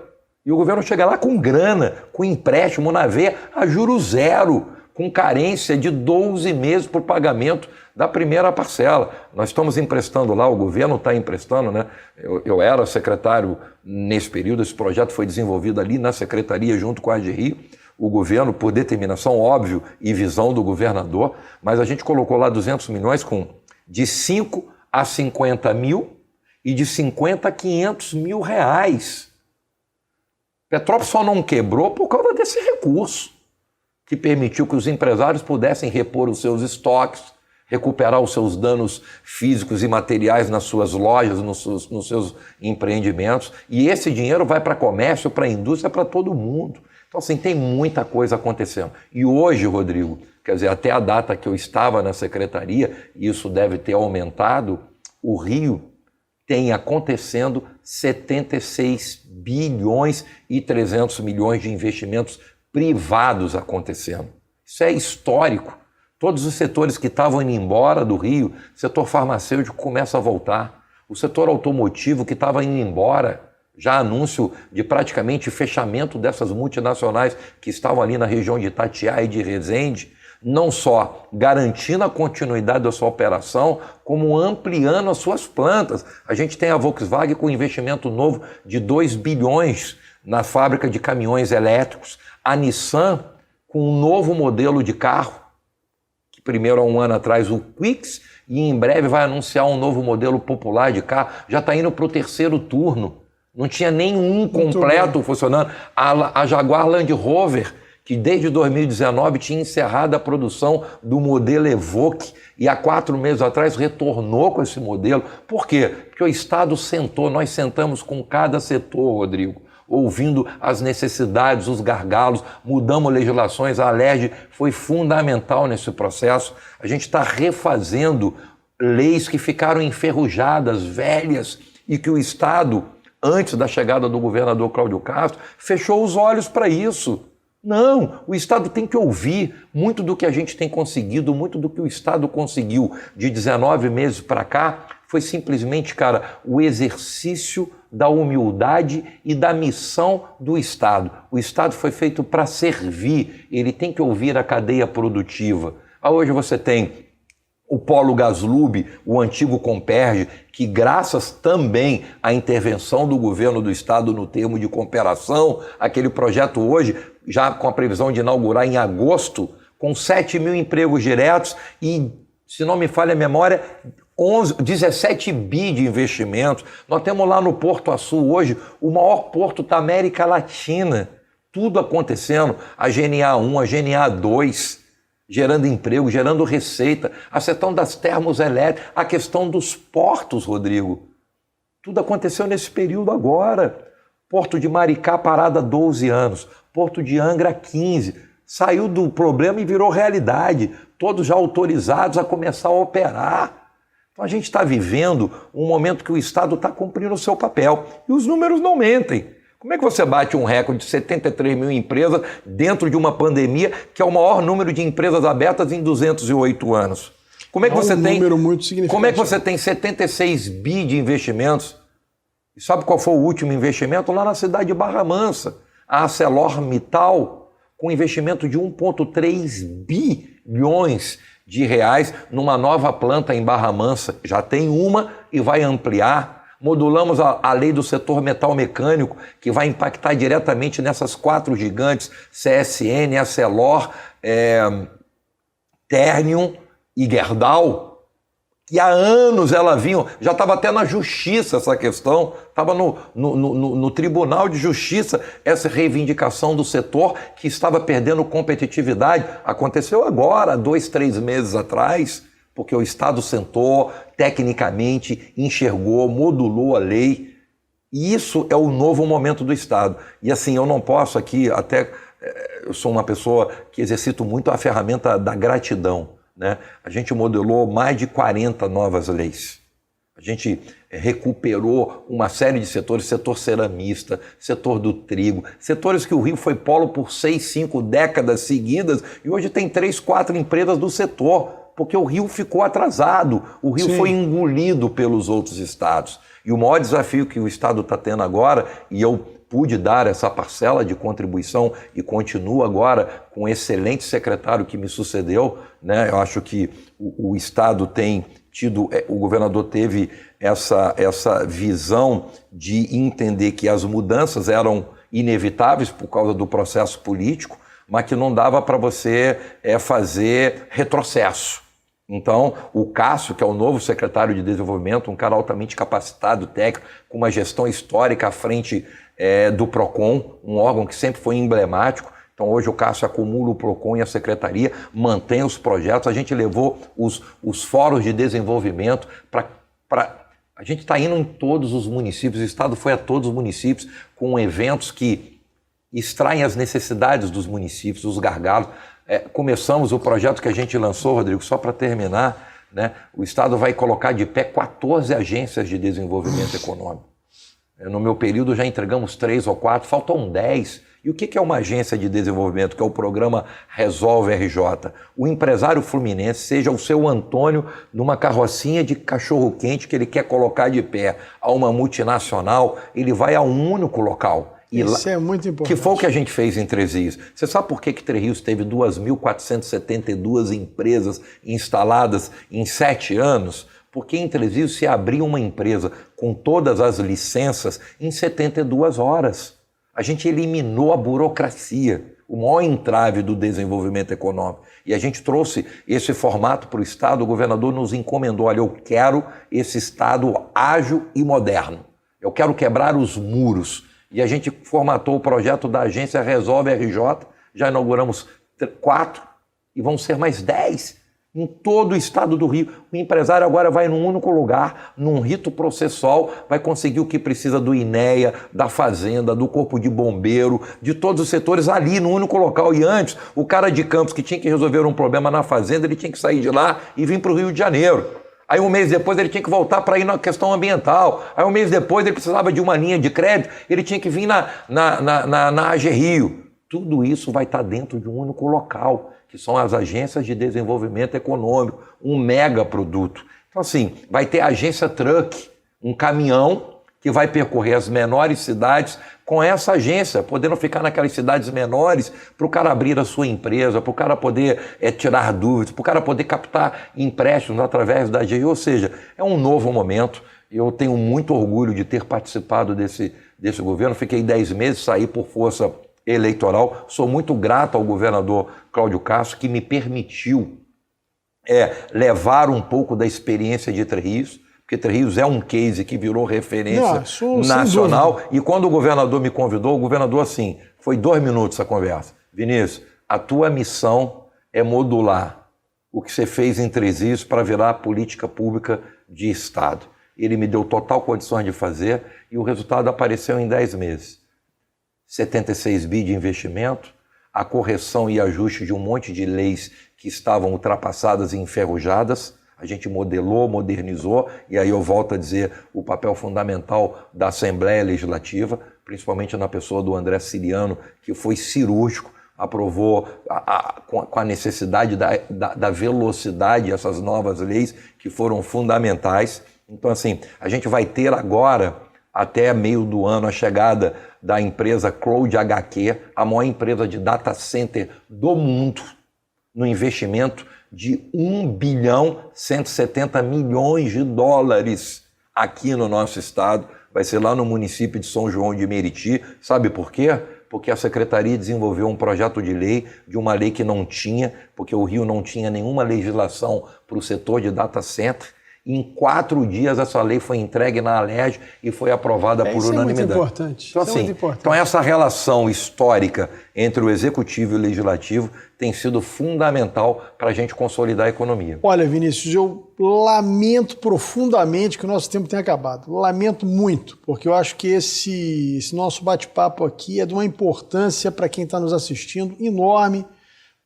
e o governo chega lá com grana, com empréstimo na veia a juros zero, com carência de 12 meses por pagamento da primeira parcela. Nós estamos emprestando lá, o governo está emprestando, né? Eu era secretário nesse período, esse projeto foi desenvolvido ali na secretaria junto com a AGE Rio, o governo, por determinação, óbvio, e visão do governador, mas a gente colocou lá 200 milhões de 5 a 50 mil e de 50 a 500 mil reais. Petrópolis só não quebrou por causa desse recurso, que permitiu que os empresários pudessem repor os seus estoques, recuperar os seus danos físicos e materiais nas suas lojas, nos seus empreendimentos. E esse dinheiro vai para comércio, para a indústria, para todo mundo. Então, assim, tem muita coisa acontecendo. E hoje, Rodrigo, quer dizer, até a data que eu estava na secretaria, e isso deve ter aumentado, o Rio tem acontecendo 76 bilhões e 300 milhões de investimentos privados acontecendo. Isso é histórico. Todos os setores que estavam indo embora do Rio, o setor farmacêutico começa a voltar. O setor automotivo que estava indo embora, já anúncio de praticamente fechamento dessas multinacionais que estavam ali na região de Itatiaia e de Resende, não só garantindo a continuidade da sua operação, como ampliando as suas plantas. A gente tem a Volkswagen com investimento novo de 2 bilhões na fábrica de caminhões elétricos, a Nissan com um novo modelo de carro, que primeiro há um ano atrás o Quix, e em breve vai anunciar um novo modelo popular de carro, já está indo para o 3º turno, não tinha nenhum completo funcionando. A Jaguar Land Rover, que desde 2019 tinha encerrado a produção do modelo Evoque e há 4 meses atrás retornou com esse modelo. Por quê? Porque o Estado sentou, nós sentamos com cada setor, Rodrigo, ouvindo as necessidades, os gargalos, mudamos legislações, a Alerj foi fundamental nesse processo. A gente está refazendo leis que ficaram enferrujadas, velhas, e que o Estado, antes da chegada do governador Cláudio Castro, fechou os olhos para isso. Não, o Estado tem que ouvir. Muito do que a gente tem conseguido, muito do que o Estado conseguiu de 19 meses para cá, foi simplesmente, cara, o exercício da humildade e da missão do Estado. O Estado foi feito para servir, ele tem que ouvir a cadeia produtiva. Hoje você tem o Polo Gaslub, o antigo Comperj, que graças também à intervenção do governo do Estado no termo de cooperação, aquele projeto hoje, já com a previsão de inaugurar em agosto, com 7 mil empregos diretos e, se não me falha a memória, 17 bi de investimentos. Nós temos lá no Porto Açu hoje o maior porto da América Latina. Tudo acontecendo, a GNA 1, a GNA 2, gerando emprego, gerando receita, a questão das termoelétricas, a questão dos portos, Rodrigo. Tudo aconteceu nesse período agora. Porto de Maricá parado há 12 anos, Porto de Angra 15, saiu do problema e virou realidade, todos já autorizados a começar a operar. Então a gente está vivendo um momento que o Estado está cumprindo o seu papel e os números não mentem. Como é que você bate um recorde de 73 mil empresas dentro de uma pandemia que é o maior número de empresas abertas em 208 anos? Como é que você tem número muito significativo. Como é que você tem 76 bi de investimentos? E sabe qual foi o último investimento? Lá na cidade de Barra Mansa, a ArcelorMittal, com investimento de 1,3 bilhões de reais numa nova planta em Barra Mansa. Já tem uma e vai ampliar. Modulamos a lei do setor metal mecânico, que vai impactar diretamente nessas 4 gigantes, CSN, Arcelor, Ternium e Gerdau, que há anos ela vinha, já estava até na justiça essa questão, estava no Tribunal de Justiça essa reivindicação do setor que estava perdendo competitividade. Aconteceu agora, 2, 3 meses atrás, porque o Estado sentou, tecnicamente, enxergou, modulou a lei. E isso é o novo momento do Estado. E assim, eu não posso aqui, eu sou uma pessoa que exercito muito a ferramenta da gratidão, né? A gente modelou mais de 40 novas leis. A gente recuperou uma série de setores, setor ceramista, setor do trigo, setores que o Rio foi polo por 6, 5 décadas seguidas e hoje tem 3, 4 empresas do setor, porque o Rio ficou atrasado, o Rio Sim. foi engolido pelos outros estados. E o maior desafio que o Estado está tendo agora, e eu pude dar essa parcela de contribuição e continuo agora com o excelente secretário que me sucedeu, né? Eu acho que o Estado tem tido, o governador teve essa visão de entender que as mudanças eram inevitáveis por causa do processo político, mas que não dava para você fazer retrocesso. Então, o Cássio, que é o novo secretário de Desenvolvimento, um cara altamente capacitado, técnico, com uma gestão histórica à frente do PROCON, um órgão que sempre foi emblemático. Então, hoje o Cássio acumula o PROCON e a Secretaria, mantém os projetos. A gente levou os fóruns de desenvolvimento para... A gente está indo em todos os municípios, o Estado foi a todos os municípios com eventos que extraem as necessidades dos municípios, os gargalos. Começamos o projeto que a gente lançou, Rodrigo, só para terminar, né? O Estado vai colocar de pé 14 agências de desenvolvimento econômico. No meu período já entregamos 3 ou 4, faltam 10, E o que é uma agência de desenvolvimento, que é o programa Resolve RJ? O empresário fluminense, seja o seu Antônio, numa carrocinha de cachorro-quente que ele quer colocar de pé a uma multinacional, ele vai a um único local. Isso é muito importante. Que foi o que a gente fez em Três Rios. Você sabe por que Três Rios teve 2.472 empresas instaladas em 7 anos? Porque em Três Rios se abriu uma empresa com todas as licenças em 72 horas. A gente eliminou a burocracia, o maior entrave do desenvolvimento econômico. E a gente trouxe esse formato para o Estado, o governador nos encomendou, olha, eu quero esse Estado ágil e moderno. Eu quero quebrar os muros. E a gente formatou o projeto da agência Resolve RJ, já inauguramos 4 e vão ser mais 10 em todo o estado do Rio. O empresário agora vai num único lugar, num rito processual, vai conseguir o que precisa do INEA, da Fazenda, do Corpo de Bombeiro, de todos os setores ali, num único local. E antes, o cara de Campos que tinha que resolver um problema na Fazenda, ele tinha que sair de lá e vir para o Rio de Janeiro. Aí um mês depois ele tinha que voltar para ir na questão ambiental. Aí um mês depois ele precisava de uma linha de crédito, ele tinha que vir na AG Rio. Tudo isso vai estar dentro de um único local, que são as agências de desenvolvimento econômico, um mega produto. Então assim, vai ter a agência Truck, um caminhão que vai percorrer as menores cidades com essa agência, podendo ficar naquelas cidades menores para o cara abrir a sua empresa, para o cara poder tirar dúvidas, para o cara poder captar empréstimos através da AGI. Ou seja, é um novo momento. Eu tenho muito orgulho de ter participado desse governo. Fiquei 10 meses, saí por força eleitoral. Sou muito grato ao governador Cláudio Castro, que me permitiu levar um pouco da experiência de Três Rios, porque Três Rios é um case que virou referência nacional. E quando o governador me convidou, o governador assim, foi 2 minutos a conversa. Vinícius, a tua missão é modular o que você fez em Três Rios para virar política pública de Estado. Ele me deu total condições de fazer e o resultado apareceu em 10 meses. 76 bi de investimento, a correção e ajuste de um monte de leis que estavam ultrapassadas e enferrujadas. A gente modelou, modernizou, e aí eu volto a dizer o papel fundamental da Assembleia Legislativa, principalmente na pessoa do André Ciliano, que foi cirúrgico, aprovou com a necessidade da velocidade essas novas leis que foram fundamentais. Então, assim, a gente vai ter agora, até meio do ano, a chegada da empresa Cloud HQ, a maior empresa de data center do mundo, no investimento de 1.170 bilhões de dólares aqui no nosso estado. Vai ser lá no município de São João de Meriti. Sabe por quê? Porque a Secretaria desenvolveu um projeto de lei, de uma lei que não tinha, porque o Rio não tinha nenhuma legislação para o setor de data center. Em 4 dias essa lei foi entregue na Alerj e foi aprovada por unanimidade. Isso é muito importante. Então, assim, então essa relação histórica entre o Executivo e o Legislativo tem sido fundamental para a gente consolidar a economia. Olha, Vinícius, eu lamento profundamente que o nosso tempo tenha acabado. Lamento muito, porque eu acho que esse nosso bate-papo aqui é de uma importância para quem está nos assistindo enorme.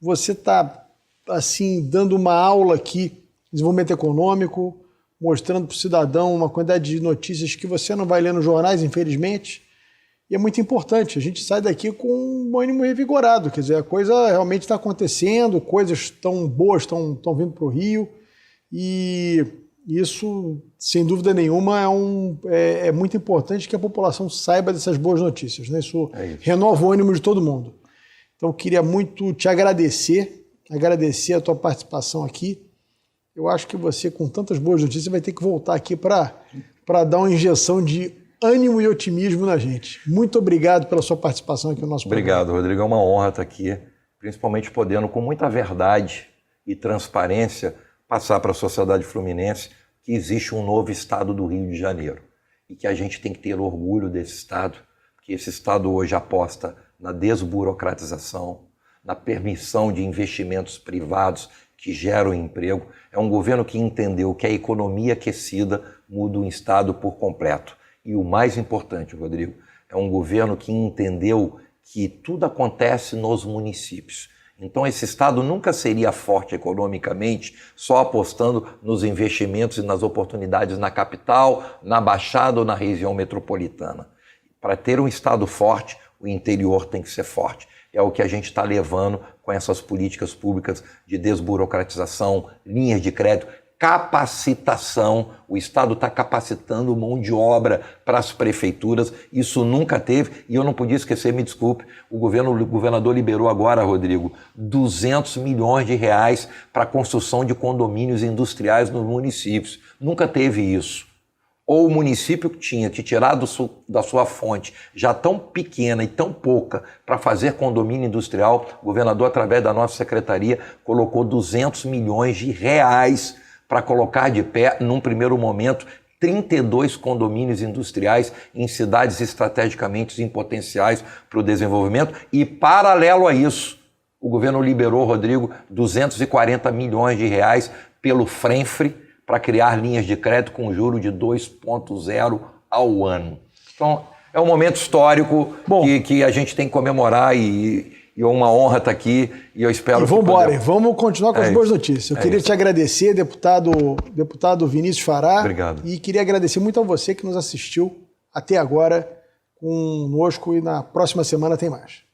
Você está, assim, dando uma aula aqui de desenvolvimento econômico, mostrando para o cidadão uma quantidade de notícias que você não vai ler nos jornais, infelizmente, e é muito importante. A gente sai daqui com um ânimo revigorado, quer dizer, a coisa realmente está acontecendo, coisas tão boas estão vindo para o Rio, e isso, sem dúvida nenhuma, é muito importante que a população saiba dessas boas notícias, né? Isso renova o ânimo de todo mundo. Então, eu queria muito te agradecer a tua participação aqui. Eu acho que você, com tantas boas notícias, vai ter que voltar aqui para dar uma injeção de ânimo e otimismo na gente. Muito obrigado pela sua participação aqui no nosso programa. Obrigado, Rodrigo. É uma honra estar aqui, principalmente podendo, com muita verdade e transparência, passar para a sociedade fluminense que existe um novo estado do Rio de Janeiro e que a gente tem que ter orgulho desse estado, que esse estado hoje aposta na desburocratização, na permissão de investimentos privados que geram emprego. É um governo que entendeu que a economia aquecida muda um estado por completo. E o mais importante, Rodrigo, é um governo que entendeu que tudo acontece nos municípios. Então esse estado nunca seria forte economicamente só apostando nos investimentos e nas oportunidades na capital, na Baixada ou na região metropolitana. Para ter um estado forte, o interior tem que ser forte. É o que a gente está levando com essas políticas públicas de desburocratização, linhas de crédito, capacitação. O Estado está capacitando mão de obra para as prefeituras. Isso nunca teve. E eu não podia esquecer, me desculpe, o governador liberou agora, Rodrigo, 200 milhões de reais para a construção de condomínios industriais nos municípios. Nunca teve isso. Ou o município tinha que tirar da sua fonte, já tão pequena e tão pouca, para fazer condomínio industrial. O governador, através da nossa secretaria, colocou 200 milhões de reais para colocar de pé, num primeiro momento, 32 condomínios industriais em cidades estrategicamente potenciais para o desenvolvimento. E, paralelo a isso, o governo liberou, Rodrigo, 240 milhões de reais pelo Frenfre, para criar linhas de crédito com juro de 2,0 ao ano. Então, é um momento histórico que a gente tem que comemorar e é uma honra estar aqui e eu espero... E vamos embora, vamos continuar com as boas notícias. Eu queria te agradecer, deputado Vinícius Fará. Obrigado. E queria agradecer muito a você que nos assistiu até agora conosco e na próxima semana tem mais.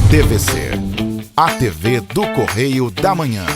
TVC, a TV do Correio da Manhã.